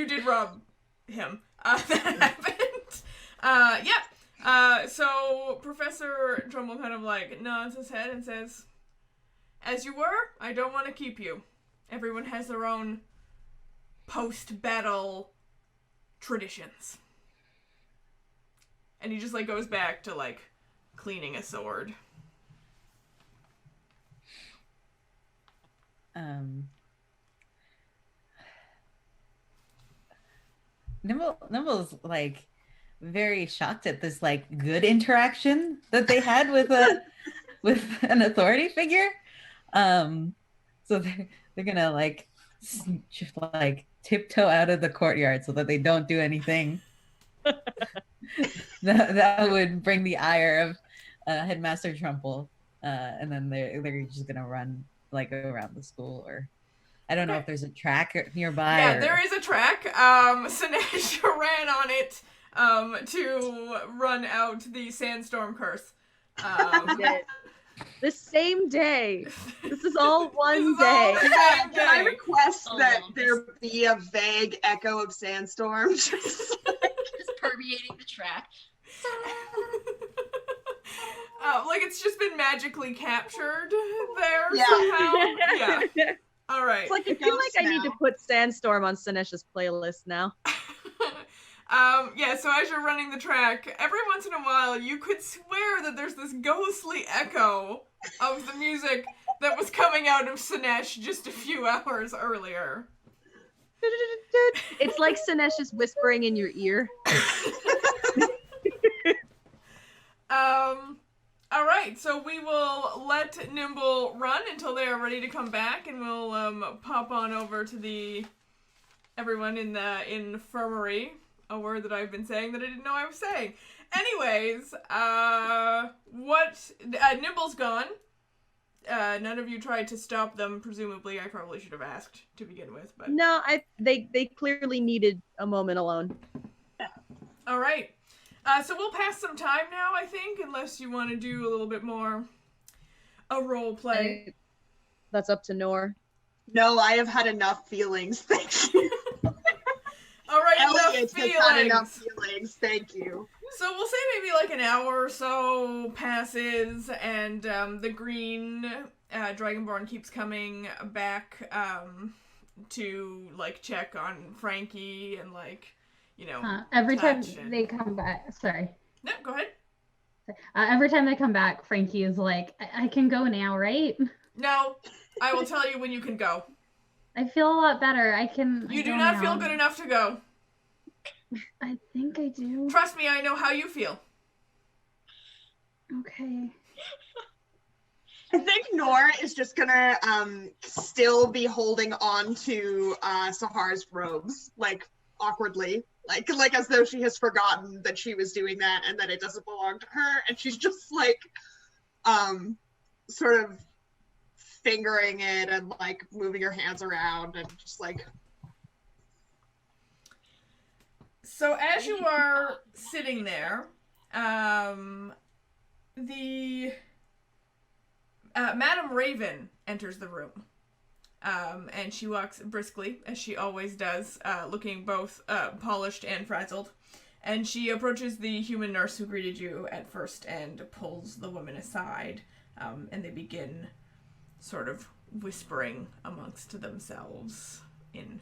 did rob him. That happened. Yeah. So Professor Trumbull kind of like nods his head and says, "As you were, I don't want to keep you. Everyone has their own post-battle traditions." And he just like goes back to like cleaning a sword. Nimble's like very shocked at this like good interaction that they had with an authority figure. So they're gonna like just like tiptoe out of the courtyard so that they don't do anything that would bring the ire of Headmaster Trumple, and then they're just gonna run like around the school, or I don't know if there's a track nearby. Yeah, there is a track. Sinesh ran on it to run out the sandstorm curse. The same day. This is all one day. Can I request that there be a vague echo of sandstorm? Just permeating the track. Like it's just been magically captured there Yeah. somehow. Yeah. All right. It's like I feel like I need to put Sandstorm on Sinesh's playlist now. Yeah, so as you're running the track, every once in a while you could swear that there's this ghostly echo of the music that was coming out of Sinesh just a few hours earlier. It's like Sinesh is whispering in your ear. All right, so we will let Nimble run until they are ready to come back, and we'll pop on over to everyone in the infirmary, a word that I've been saying that I didn't know I was saying. Anyways, Nimble's gone. None of you tried to stop them, presumably. I probably should have asked to begin with, but... No, they clearly needed a moment alone. All right. So we'll pass some time now, I think, unless you want to do a little bit more a role play. That's up to Nor. No, I have had enough feelings. Thank you. All right, Elliot enough has had enough feelings. Thank you. So we'll say maybe like an hour or so passes, and the green Dragonborn keeps coming back to like check on Frankie and like, you know, every time and... they come back. Sorry. No, go ahead. Every time they come back, Frankie is like, I can go now, right? No, I will tell you when you can go. I feel a lot better. You do not feel good enough to go. I think I do. Trust me, I know how you feel. Okay. I think Nora is just gonna still be holding on to Sahar's robes, like awkwardly, like as though she has forgotten that she was doing that and that it doesn't belong to her, and she's just like sort of fingering it and like moving her hands around and just like. So as you are sitting there, Madame Raven enters the room, and she walks briskly, as she always does, looking both polished and frazzled, and she approaches the human nurse who greeted you at first and pulls the woman aside, and they begin sort of whispering amongst themselves in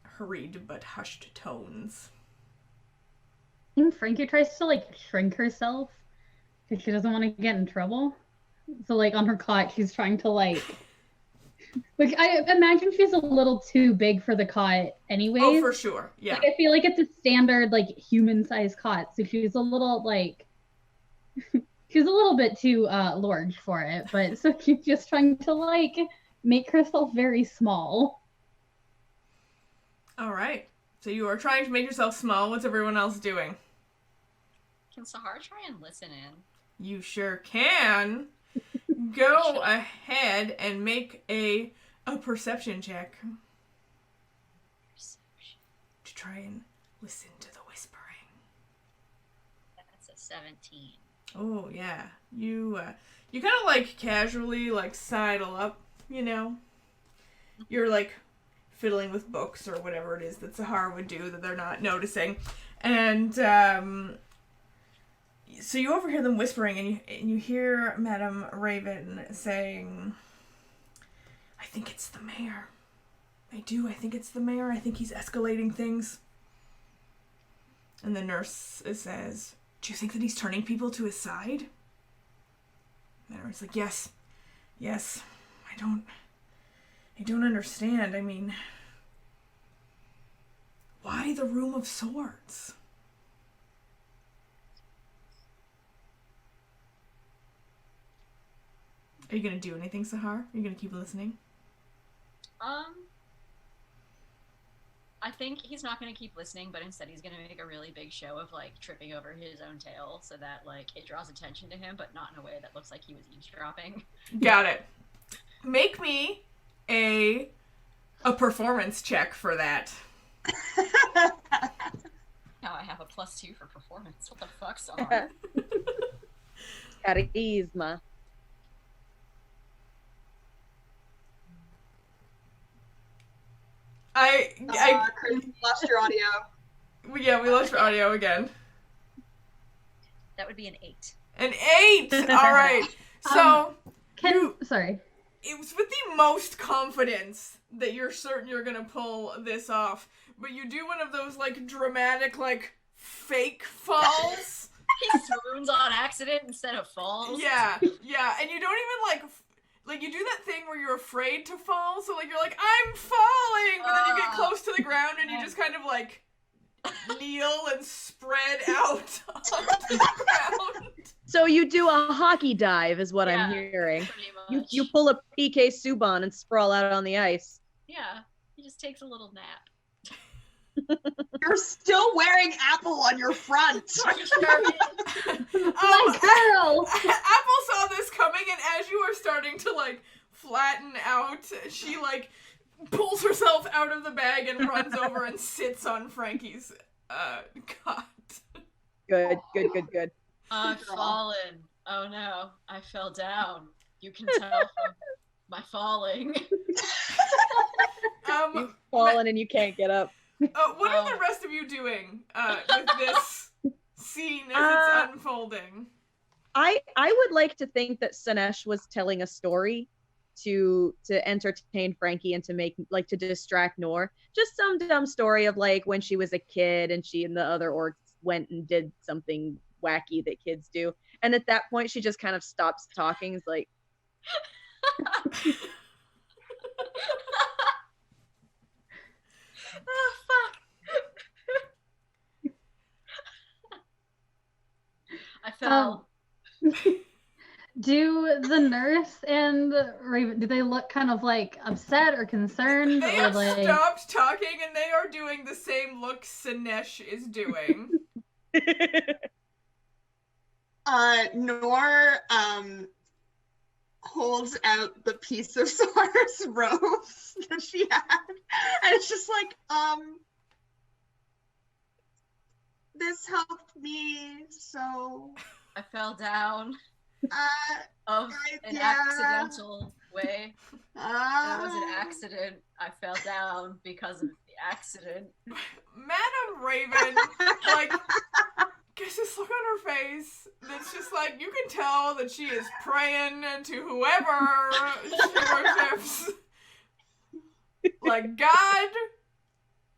hurried but hushed tones. I think Frankie tries to like shrink herself because she doesn't want to get in trouble. So like on her cot, she's trying to like I imagine she's a little too big for the cot anyways. Oh, for sure. Yeah. Like, I feel like it's a standard like human-sized cot, so she's a little like she's a little bit too large for it, but so she's just trying to like make herself very small. All right. So you are trying to make yourself small. What's everyone else doing? Can Sahaar try and listen in? You sure can. Go ahead and make a perception check. Perception. To try and listen to the whispering. That's a 17. Oh, yeah. You kind of like casually like sidle up, you know? You're like fiddling with books or whatever it is that Sahaar would do that they're not noticing. And so you overhear them whispering, and you hear Madame Raven saying, I think it's the mayor. I think it's the mayor. I think he's escalating things. And the nurse says, do you think that he's turning people to his side? Madame Raven's like, yes. I don't understand. I mean, why the Room of Swords? Are you going to do anything, Sahaar? Are you going to keep listening? I think he's not going to keep listening, but instead he's going to make a really big show of, like, tripping over his own tail so that, like, it draws attention to him, but not in a way that looks like he was eavesdropping. Got it. Make me a performance check for that. Now I have a +2 for performance. What the fuck, Sahaar? Charisma. Chris, we lost your audio. Yeah, we lost your audio again. That would be an 8. An 8! Alright. So, sorry. It was with the most confidence that you're certain you're gonna pull this off, but you do one of those, like, dramatic, like, fake falls. He swoons on accident instead of falls. Yeah, and you don't even, like, you do that thing where you're afraid to fall, so, like, you're like, I'm falling! But then you get close to the ground and you just kind of, like, kneel and spread out onto the ground. So you do a hockey dive, is what I'm Yeah, hearing. pretty You much. pull a PK Subban and sprawl out on the ice. Yeah, he just takes a little nap. You're still wearing apple on your front. My girl! Apple saw this coming, and as you are starting to, like, flatten out, she, like, pulls herself out of the bag and runs over and sits on Frankie's cot. Good. I've fallen. Oh no, I fell down. You can tell from my falling. You've fallen and you can't get up. What are the rest of you doing with this scene as it's unfolding? I would like to think that Sinesh was telling a story to entertain Frankie and to make, like, to distract Nor. Just some dumb story of, like, when she was a kid and she and the other orcs went and did something wacky that kids do. And at that point she just kind of stops talking. It's like, Oh fuck. I fell. Do the nurse and Raven, do they look kind of like upset or concerned? They or have like... stopped talking and they are doing the same look Sinesh is doing. Nor holds out the piece of Sahar's rose that she had, and it's just like, this helped me, so I fell down of an yeah. accidental way. It was an accident. I fell down because of the accident. Madam Raven, like, gets this look on her face that's just like, you can tell that she is praying to whoever she worships. Like, God,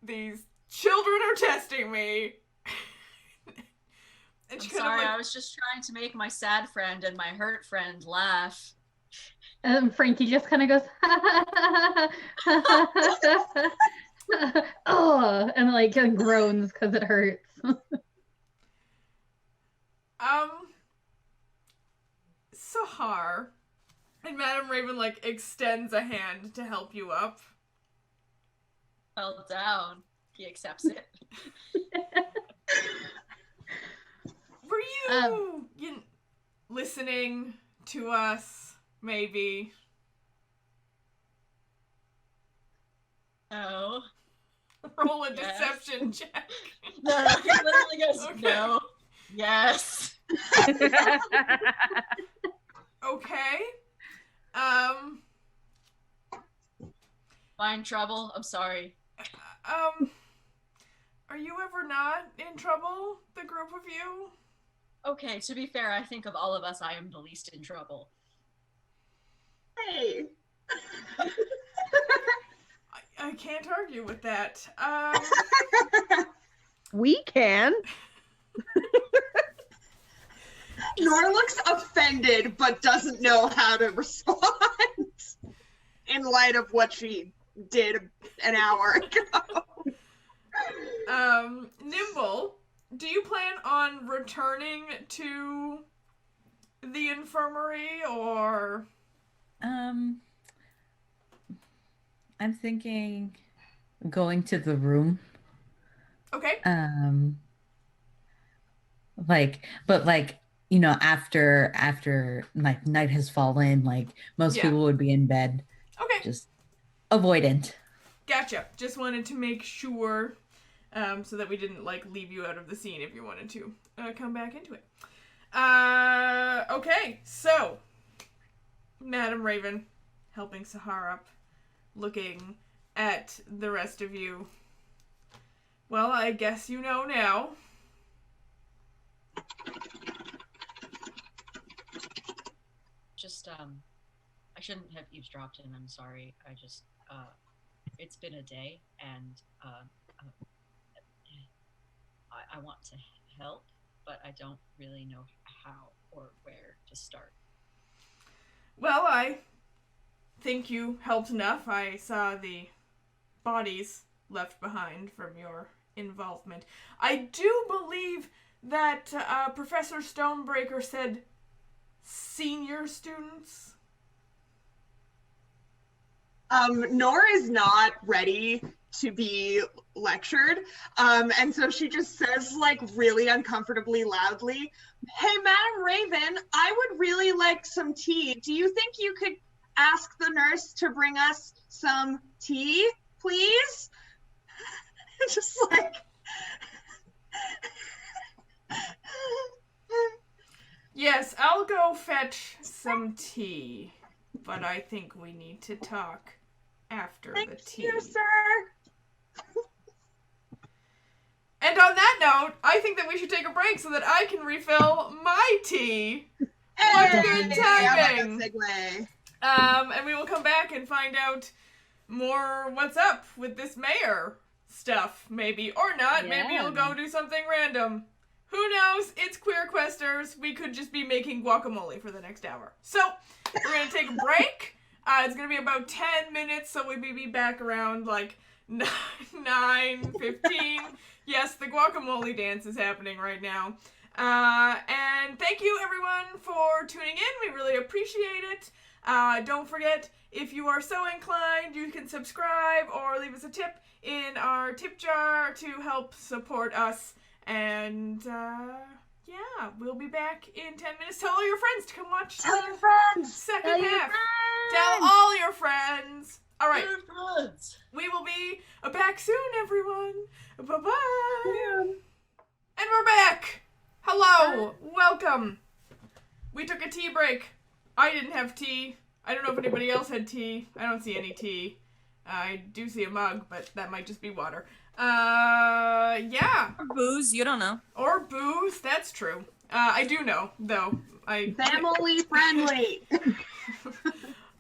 these children are testing me. And I'm she kind sorry, of, like, I was just trying to make my sad friend and my hurt friend laugh. And Frankie just kind of goes, oh, and like groans because it hurts. Sahaar, and Madam Raven, like, extends a hand to help you up. Fell down. He accepts it. Were you listening to us, maybe? No. Roll a Yes. deception check. No, he literally goes, Okay. no. Yes. Okay. Find trouble? I'm sorry. Are you ever not in trouble, the group of you? Okay, to be fair, I think of all of us, I am the least in trouble. Hey. I can't argue with that. we can. Nor looks offended but doesn't know how to respond in light of what she did an hour ago. Nimble, do you plan on returning to the infirmary, or? I'm thinking going to the room. Okay. But you know, after like night has fallen, like most Yeah. people would be in bed. Okay. Just avoidant. Gotcha. Just wanted to make sure, so that we didn't, like, leave you out of the scene if you wanted to come back into it. Okay, so Madam Raven helping Sahaar up, looking at the rest of you. Well, I guess you know now. Just, I shouldn't have eavesdropped and I'm sorry. I just, it's been a day and, I want to help, but I don't really know how or where to start. Well, I think you helped enough. I saw the bodies left behind from your involvement. I do believe that Professor Stonebreaker said senior students. Nora is not ready to be lectured, and so she just says, like, really uncomfortably loudly, "Hey, Madam Raven, I would really like some tea. Do you think you could ask the nurse to bring us some tea, please?" Just like... Yes, I'll go fetch some tea, but I think we need to talk after the Thank tea. you, sir. And on that note, I think that we should take a break so that I can refill my tea. What good timing! Segue. And we will come back and find out more what's up with this mayor stuff, maybe. Or not. Yeah. Maybe it'll go do something random. Who knows? It's Queer Questers. We could just be making guacamole for the next hour. So, we're going to take a break. It's going to be about 10 minutes, so we may be back around like 9:15. Yes, the guacamole dance is happening right now. And thank you, everyone, for tuning in. We really appreciate it. Don't forget, if you are so inclined, you can subscribe or leave us a tip in our tip jar to help support us. And, yeah, we'll be back in 10 minutes. Tell all your friends to come watch Tell the your friends. second Tell your half. friends. Tell all your friends. All right. Good. We will be back soon, everyone. Bye-bye. And we're back. Hello. Welcome. We took a tea break. I didn't have tea. I don't know if anybody else had tea. I don't see any tea. I do see a mug, but that might just be water. Yeah. Or booze, you don't know. Or booze. That's true. I do know, though. Family friendly.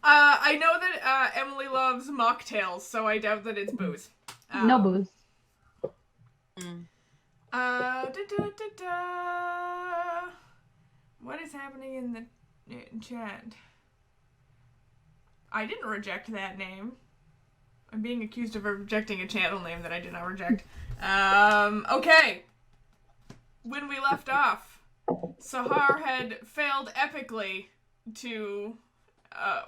I know that Emily loves mocktails, so I doubt that it's booze. No booze. What is happening in the chat? I didn't reject that name. I'm being accused of rejecting a channel name that I did not reject. Okay. When we left off, Sahaar had failed epically to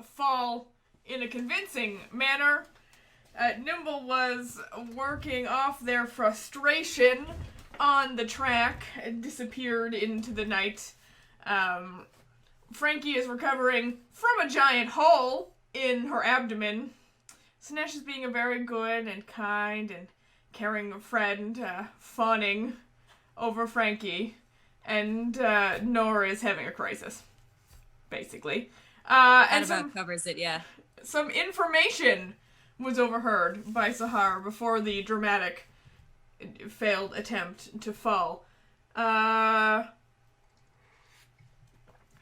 fall in a convincing manner. Nimble was working off their frustration on the track and disappeared into the night. Frankie is recovering from a giant hole in her abdomen. Sinesh is being a very good and kind and caring friend, fawning over Frankie. And Nora is having a crisis, basically. That about covers it, yeah. Some information was overheard by Sahaar before the dramatic failed attempt to fall.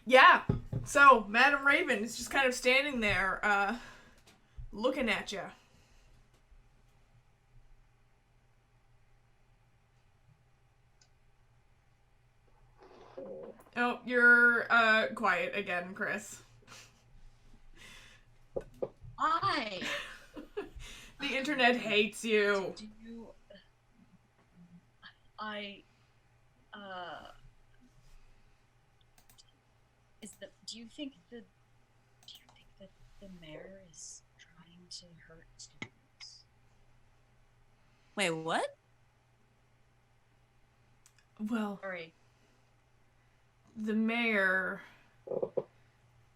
Yeah. So, Madam Raven is just kind of standing there, looking at you. Oh, you're, quiet again, Chris. Why? The internet hates you. Do you... Do you think that the mayor is trying to hurt students? Wait, what? Well, Sorry. the mayor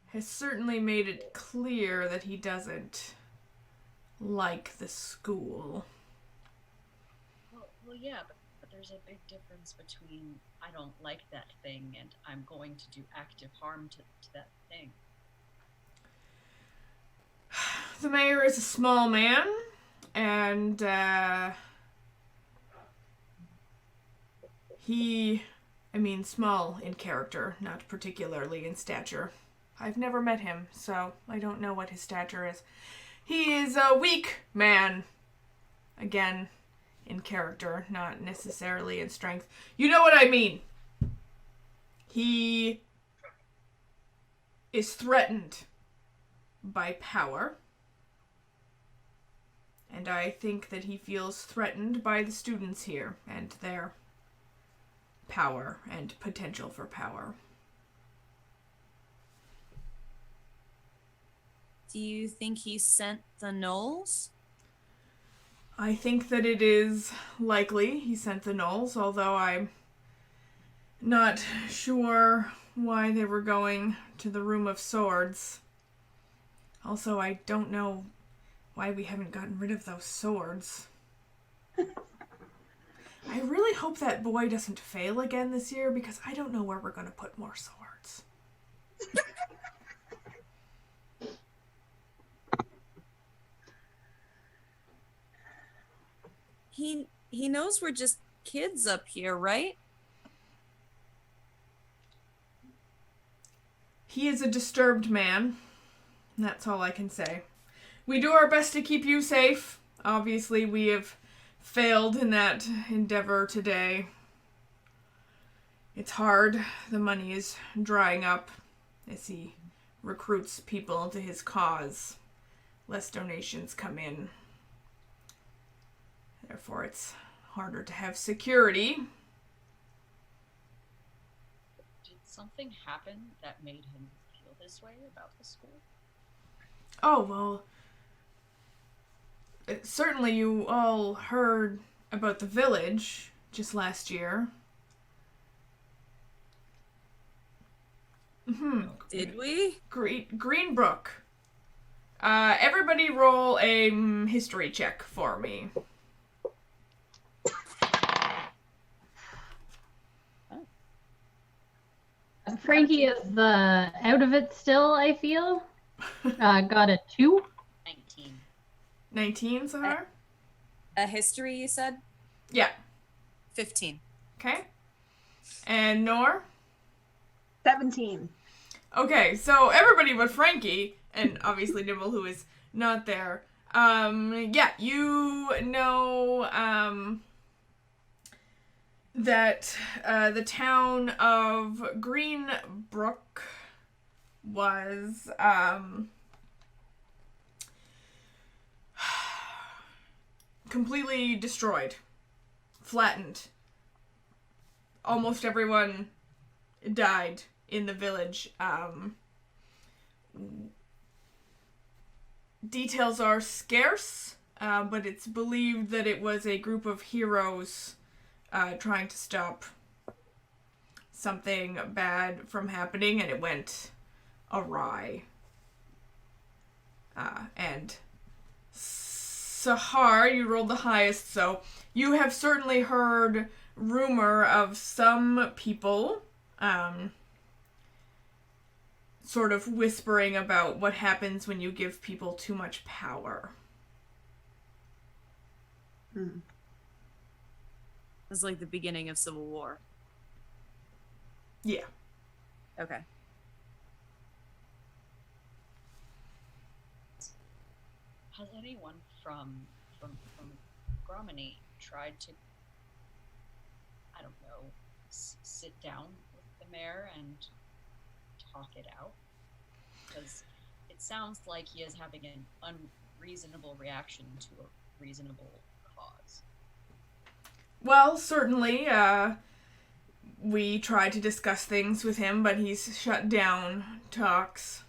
has certainly made it clear that he doesn't like the school. Well, yeah, but there's a big difference between I don't like that thing and I'm going to do active harm to that thing. The mayor is a small man, and small in character, not particularly in stature. I've never met him, so I don't know what his stature is. He is a weak man. Again, in character, not necessarily in strength. You know what I mean. He is threatened by power. And I think that he feels threatened by the students here and their power and potential for power. Do you think he sent the gnolls? I think that it is likely he sent the gnolls, although I'm not sure why they were going to the Room of Swords. Also, I don't know why we haven't gotten rid of those swords. I really hope that boy doesn't fail again this year, because I don't know where we're going to put more swords. He knows we're just kids up here, right? He is a disturbed man. That's all I can say. We do our best to keep you safe. Obviously, we have failed in that endeavor today. It's hard. The money is drying up as he recruits people into his cause. Less donations come in. Therefore, it's harder to have security. Did something happen that made him feel this way about the school? Oh, well, certainly you all heard about the village just last year. Did we? Greenbrook. Everybody roll a history check for me. Frankie is out of it still, I feel. Got a 2. 19. 19, Sahaar? A history, you said? Yeah. 15. Okay. And Nor? 17. Okay, so everybody but Frankie, and obviously Nibble, who is not there, yeah, you know, that the town of Greenbrook was completely destroyed, flattened. Almost everyone died in the village. Details are scarce, but it's believed that it was a group of heroes trying to stop something bad from happening, and it went awry. And Sahaar, you rolled the highest, so you have certainly heard rumor of some people sort of whispering about what happens when you give people too much power. It's like the beginning of Civil War. Yeah. Okay. Has anyone from Gromany tried to, I don't know, sit down with the mayor and talk it out? Because it sounds like he is having an unreasonable reaction to a reasonable cause. Well, certainly, we tried to discuss things with him, but he's shut down talks.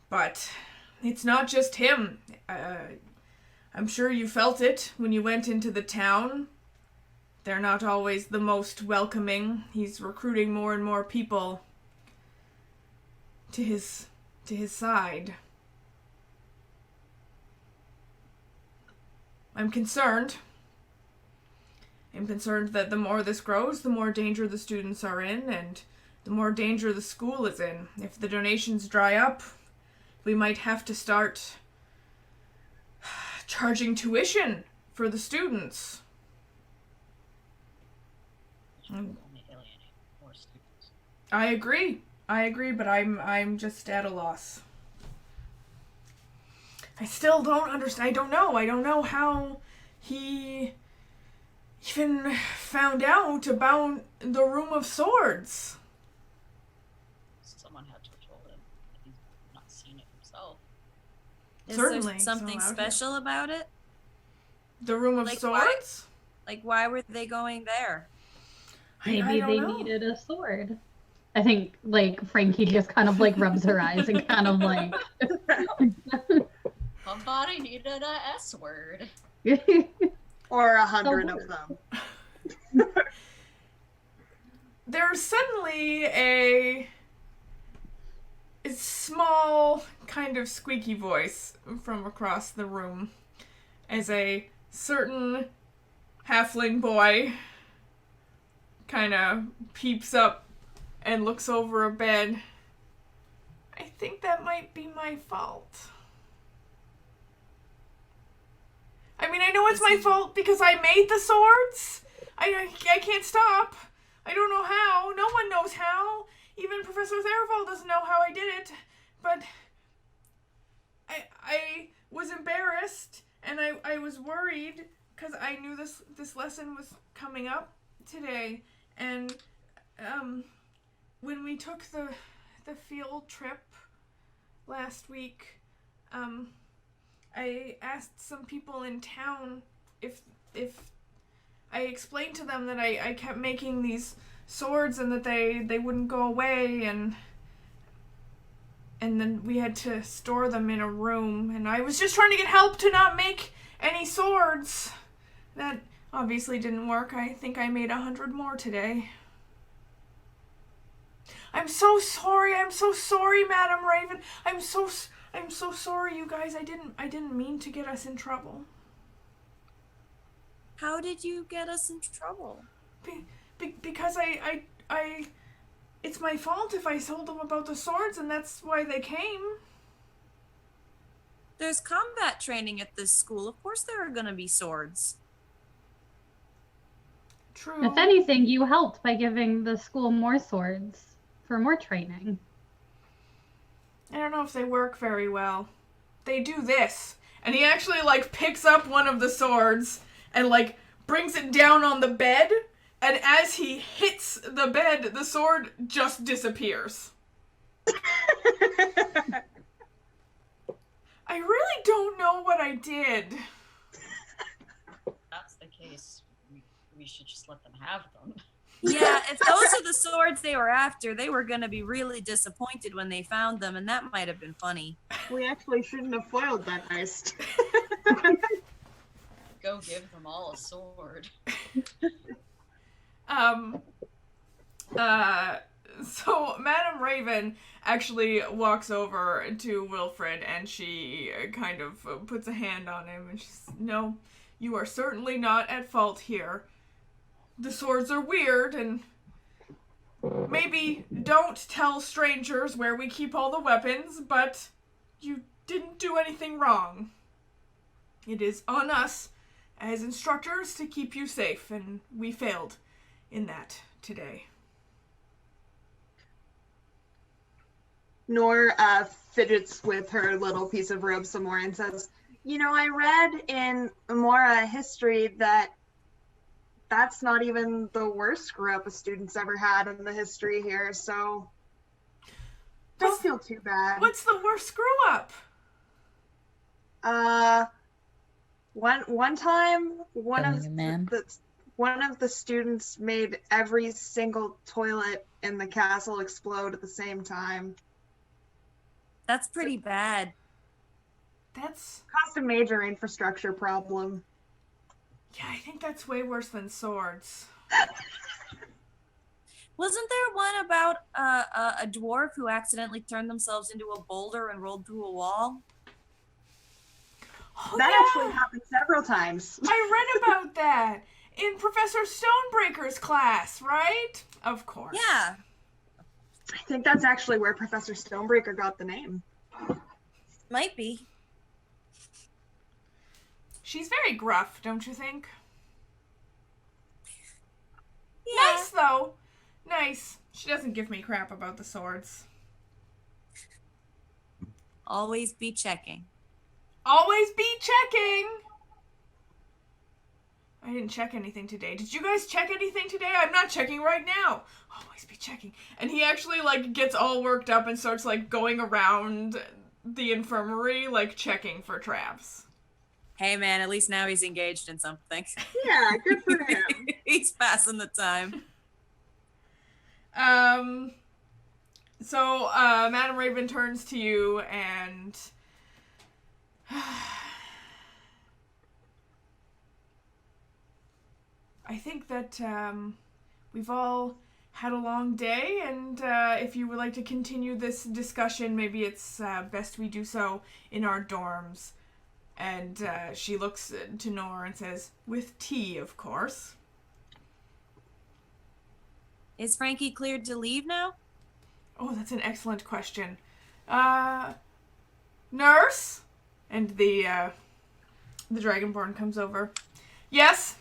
But it's not just him. I'm sure you felt it when you went into the town. They're not always the most welcoming. He's recruiting more and more people to his side. I'm concerned. I'm concerned that the more this grows, the more danger the students are in, and the more danger the school is in. If the donations dry up, we might have to start charging tuition for the students. Which will only alienate more students. I agree, but I'm just at a loss. I still don't understand. I don't know how he even found out about the Room of Swords. Someone had to have told him. he's not seen it himself. Is Certainly, there it's something allowed special about it? The Room of Like, Swords? Like, why were they going there? I Maybe don't they know. needed a sword. I think like Frankie just kind of like rubs her eyes and kind of like Somebody needed a S word. Or 100 of them. There's suddenly a small, kind of squeaky voice from across the room as a certain halfling boy kind of peeps up and looks over a bed. I think that might be my fault. I mean, I know it's my fault because I made the swords. I can't stop. I don't know how. No one knows how. Even Professor Theraval doesn't know how I did it. But I was embarrassed and I was worried because I knew this lesson was coming up today. And when we took the field trip last week, I asked some people in town if I explained to them that I kept making these swords and that they wouldn't go away, and then we had to store them in a room, and I was just trying to get help to not make any swords. That obviously didn't work. I think I made 100 more today. I'm so sorry. I'm so sorry, Madam Raven. I'm so sorry, you guys. I didn't mean to get us in trouble. How did you get us in trouble? Because I it's my fault if I told them about the swords, and that's why they came. There's combat training at this school. Of course there are gonna be swords. True. if anything, you helped by giving the school more swords for more training. I don't know if they work very well. They do this. And he actually, like, picks up one of the swords and, like, brings it down on the bed. And as he hits the bed, the sword just disappears. I really don't know what I did. If that's the case, we should just let them have them. Yeah, if those are the swords they were after, they were gonna be really disappointed when they found them, and that might have been funny. We actually shouldn't have foiled that heist. Go give them all a sword. So Madam Raven actually walks over to Wilfred and she kind of puts a hand on him and she's, no, you are certainly not at fault here. The swords are weird and maybe don't tell strangers where we keep all the weapons, but you didn't do anything wrong. It is on us as instructors to keep you safe, and we failed in that today. Nor fidgets with her little piece of robe some more and says, you know, I read in Amora history that that's not even the worst screw-up a student's ever had in the history here, so don't feel too bad. What's the worst screw-up? One time, one Killing of the students made every single toilet in the castle explode at the same time. That's pretty bad. That's... Caused a major infrastructure problem. Yeah, I think that's way worse than swords. Wasn't there one about a dwarf who accidentally turned themselves into a boulder and rolled through a wall? Oh, That yeah. actually happened several times. I read about that in Professor Stonebreaker's class, right? Of course. Yeah. I think that's actually where Professor Stonebreaker got the name. Might be. She's very gruff, don't you think? Yeah. Nice, though. Nice. She doesn't give me crap about the swords. Always be checking. Always be checking! I didn't check anything today. Did you guys check anything today? I'm not checking right now. Always be checking. And he actually, like, gets all worked up and starts, like, going around the infirmary, like, checking for traps. Hey man, at least now he's engaged in something. Yeah, good for him. He's passing the time. So, Madam Raven turns to you and... I think that, we've all had a long day, and, if you would like to continue this discussion, maybe it's, best we do so in our dorms. And, she looks to Nor and says, with tea, of course. Is Frankie cleared to leave now? Oh, that's an excellent question. Nurse? And the Dragonborn comes over. Yes?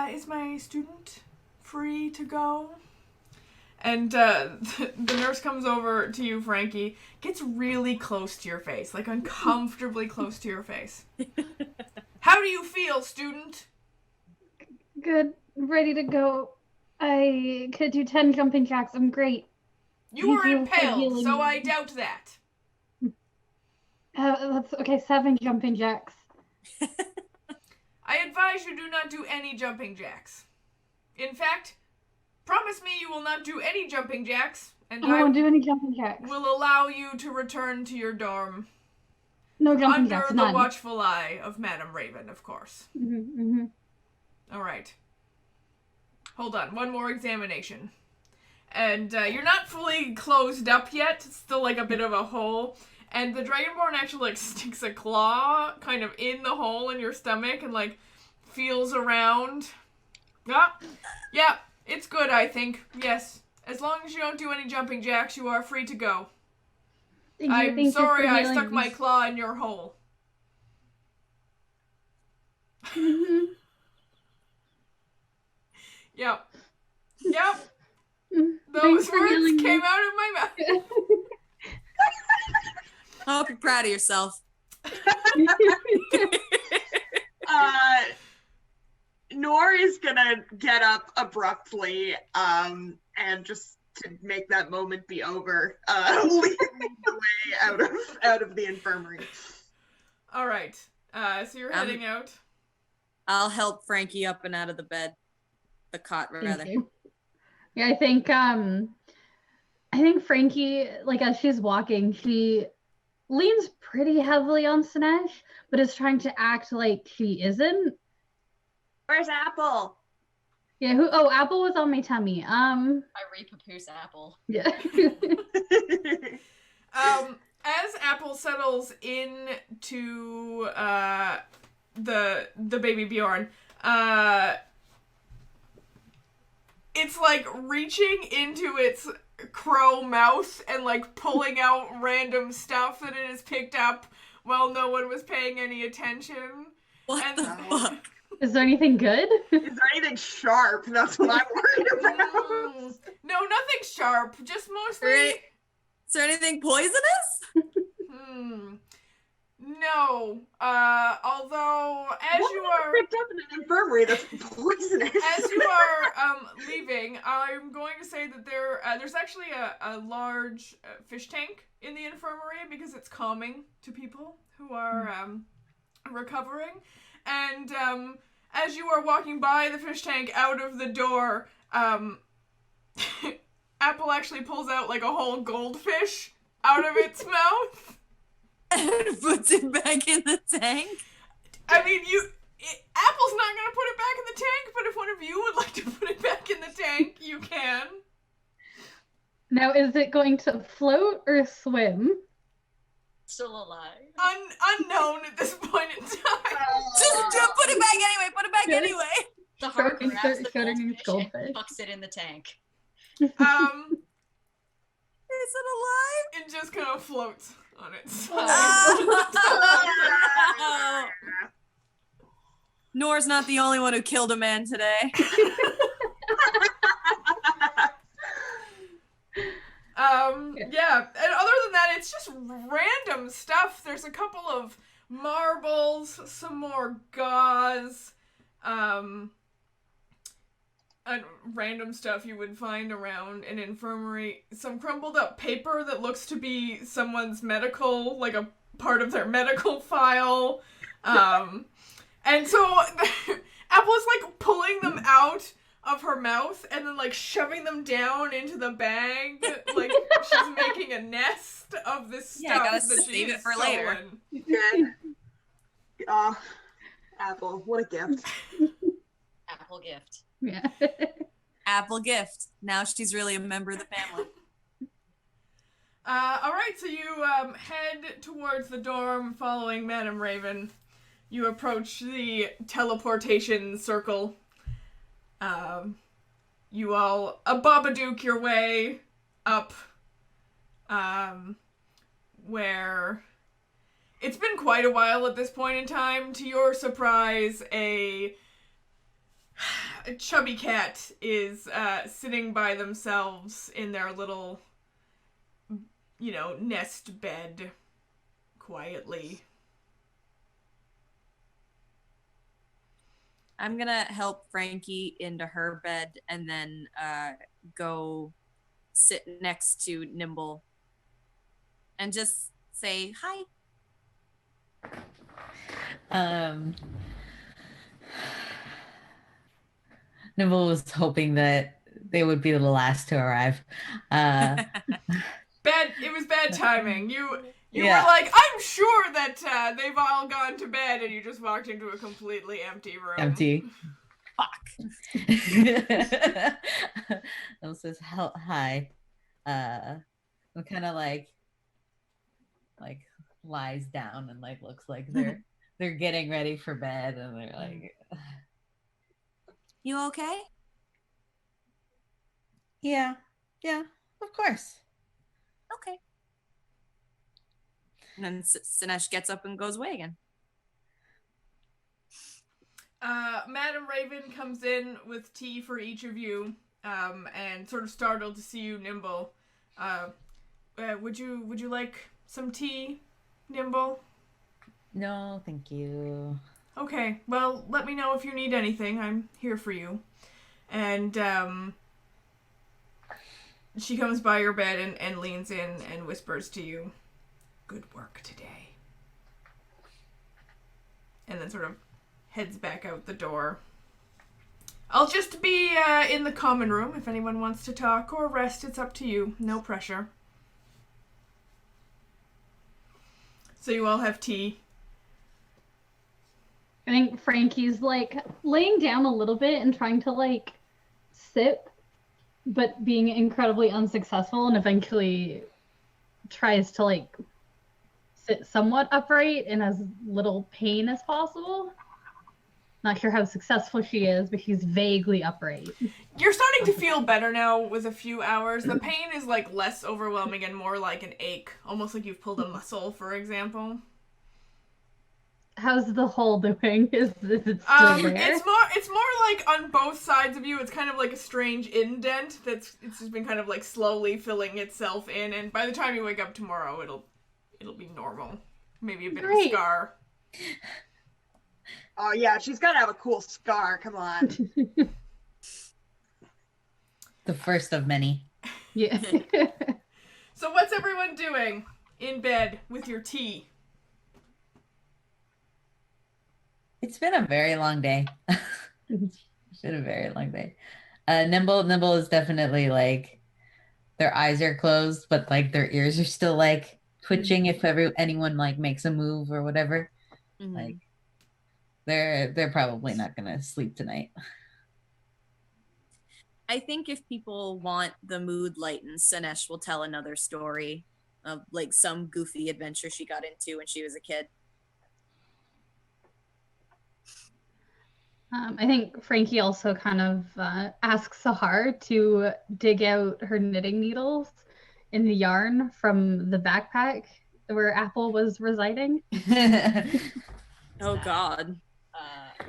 Is my student free to go? And, the nurse comes over to you, Frankie, gets really close to your face, like uncomfortably close to your face. How do you feel, student? Good. Ready to go. I could do 10 jumping jacks. I'm great. You were Thank you for impaled, healing so me. I doubt that. That's okay. 7 jumping jacks. I advise you do not do any jumping jacks. In fact, promise me you will not do any jumping jacks, and I won't do any jumping jacks. will allow you to return to your dorm No jumping under jacks. the None. watchful eye of Madam Raven, of course. Mm-hmm. All right. Hold on, one more examination. And you're not fully closed up yet. It's still like a bit of a hole. And the Dragonborn actually like sticks a claw kind of in the hole in your stomach and like feels around. Yeah, it's good, I think. Yes. As long as you don't do any jumping jacks, you are free to go. I'm sorry I stuck my claw in your hole. Mm-hmm. Yep. Yep. Those Thanks for words healing me. came out of my mouth. I hope you're proud of yourself. Nor is gonna get up abruptly, and just to make that moment be over, leading the way out of the infirmary. All right. So you're heading out. I'll help Frankie up and out of the bed. The cot, rather. Thank you. Yeah, I think Frankie, like as she's walking, she leans pretty heavily on Sinesh, but is trying to act like she isn't. Where's Apple? Yeah, Apple was on my tummy. I re-papoose Apple. Yeah. As Apple settles into the baby Bjorn, it's like reaching into its crow mouth and like pulling out random stuff that it has picked up while no one was paying any attention. What the fuck? Is there anything good? Is there anything sharp? That's what I'm worried about. No, nothing sharp. Just mostly. Is there anything poisonous? No. Although, as What you was are picked up in an infirmary that's poisonous? as you are leaving, I'm going to say that there's actually a large fish tank in the infirmary because it's calming to people who are recovering. And as you are walking by the fish tank out of the door, Apple actually pulls out like a whole goldfish out of its mouth. And puts it back in the tank? I mean, Apple's not gonna put it back in the tank, but if one of you would like to put it back in the tank, you can. Now, is it going to float or swim? Still alive. Unknown at this point in time. Just put it back anyway. Put it back anyway. The heart Shark grabs the shooting goldfish goldfish. and pucks it in the tank. Is it alive? It just kind of floats on its side. Oh. Nor's not the only one who killed a man today. Yeah, and other than that, it's just random stuff. There's a couple of marbles, some more gauze, and random stuff you would find around an infirmary. Some crumpled up paper that looks to be someone's medical, like a part of their medical file. And so Apple is like pulling them out of her mouth and then like shoving them down into the bag, like she's making a nest of this stuff gotta that save she's it for stolen. later. Good. Apple, what a gift. Apple gift. Yeah. Apple gift. Now she's really a member of the family. All right, so you head towards the dorm following Madame Raven. You approach the teleportation circle. You all Babadook your way up, where it's been quite a while at this point in time. To your surprise, a chubby cat is sitting by themselves in their little, nest bed, quietly. I'm gonna help Frankie into her bed and then go sit next to Nimble and just say hi. Nimble was hoping that they would be the last to arrive. It was bad timing. You Yeah. were like, I'm sure that they've all gone to bed, and you just walked into a completely empty room. Empty. Fuck. Nimble says, hi. And kind of like lies down and like looks like they're getting ready for bed, and they're like, You okay? yeah, of course. Okay. And then Sinesh gets up and goes away again. Madame Raven comes in with tea for each of you, and sort of startled to see you, Nimble. Would you like some tea, Nimble? No, thank you. Okay, well, let me know if you need anything. I'm here for you. And, she comes by your bed and leans in and whispers to you, good work today. And then sort of heads back out the door. I'll just be in the common room if anyone wants to talk or rest. It's up to you. No pressure. So you all have tea. I think Frankie's like laying down a little bit and trying to like sip, but being incredibly unsuccessful, and eventually tries to like sit somewhat upright in as little pain as possible. Not sure how successful she is, but she's vaguely upright. You're starting to feel better now with a few hours. The pain is like less overwhelming and more like an ache, almost like you've pulled a muscle, for example. How's the hole doing? Is it still there? It's more like on both sides of you. It's kind of like a strange indent it's just been kind of like slowly filling itself in, and by the time you wake up tomorrow, it'll be normal. Maybe a bit of a scar. Oh yeah, she's gotta have a cool scar. Come on. The first of many. Yeah. So what's everyone doing in bed with your tea? It's been a very long day. It's been a very long day. Nimble is definitely like, their eyes are closed, but like their ears are still like twitching if anyone like makes a move or whatever. Mm-hmm. Like they're probably not gonna sleep tonight. I think if people want the mood lightened, Sinesh will tell another story of like some goofy adventure she got into when she was a kid. I think Frankie also kind of asks Sahaar to dig out her knitting needles in the yarn from the backpack where Apple was residing. Oh God.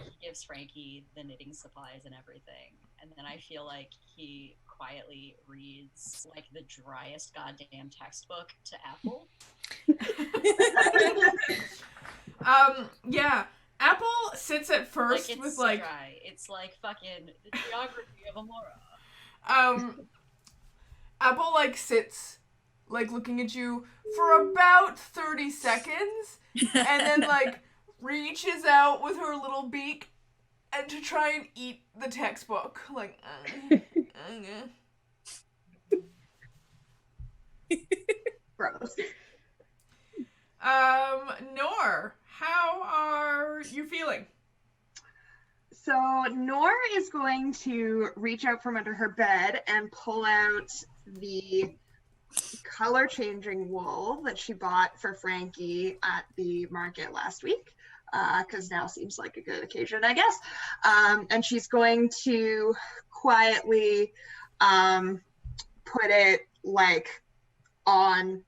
He gives Frankie the knitting supplies and everything, and then I feel like he quietly reads like the driest goddamn textbook to Apple. Yeah. Apple sits at first Like it's with like dry. It's like fucking the geography of Amora. Apple like sits like looking at you for about 30 seconds and then like reaches out with her little beak and to try and eat the textbook. Like Gross. Nor, how are you feeling? So Nor is going to reach out from under her bed and pull out the color changing wool that she bought for Frankie at the market last week, because now seems like a good occasion, I guess. And she's going to quietly put it like on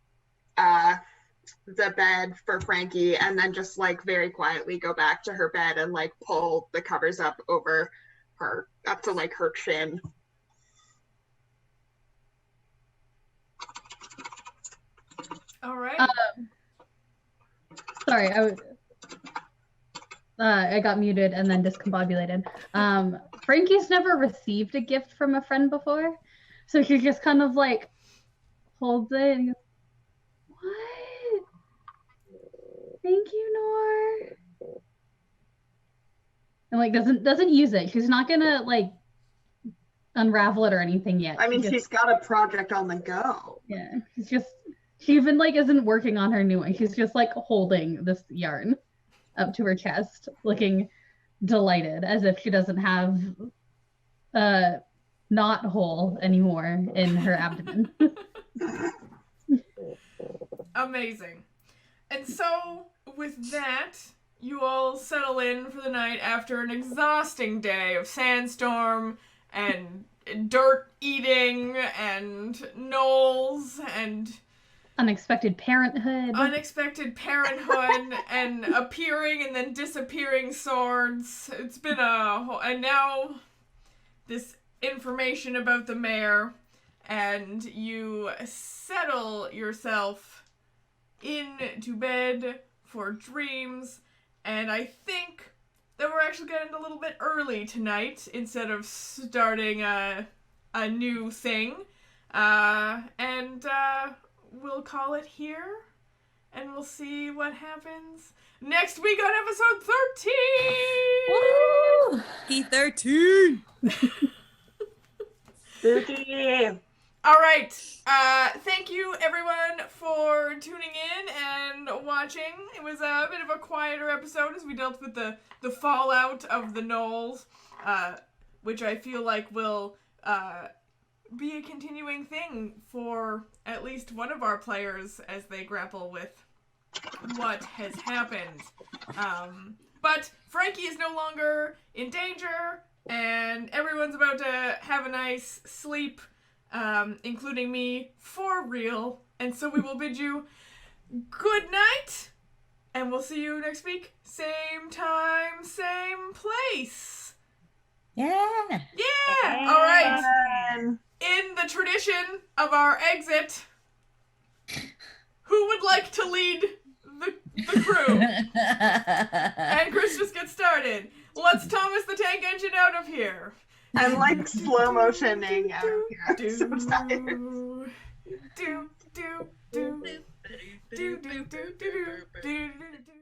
the bed for Frankie, and then just like very quietly go back to her bed and like pull the covers up over her up to like her chin. All right. Sorry, I got muted and then discombobulated. Frankie's never received a gift from a friend before, so she just kind of like holds it and goes, "What? Thank you, Nor." And like doesn't use it. She's not gonna like unravel it or anything yet. I mean, she's got a project on the go. Yeah, she even like isn't working on her new one. She's just like holding this yarn up to her chest, looking delighted, as if she doesn't have not hole anymore in her abdomen. Amazing. And so, with that, you all settle in for the night after an exhausting day of sandstorm and dirt eating and gnolls and Unexpected parenthood. and appearing and then disappearing swords. It's been a whole... And now this information about the mayor, and you settle yourself into bed for dreams, and I think that we're actually getting a little bit early tonight instead of starting a new thing. We'll call it here, and we'll see what happens next week on episode 13! Woo! P13. Spooky. All right. Thank you, everyone, for tuning in and watching. It was a bit of a quieter episode as we dealt with the fallout of the gnolls, which I feel like will be a continuing thing for at least one of our players as they grapple with what has happened. But Frankie is no longer in danger, and everyone's about to have a nice sleep, including me, for real. And so we will bid you good night, and we'll see you next week. Same time, same place. Yeah. Yeah! All right. In the tradition of our exit, who would like to lead the crew? And Chris just gets started. Let's Thomas the Tank Engine out of here. I'm like slow motioning out of here. I'm so tired. Do do do do do do do do do do do do.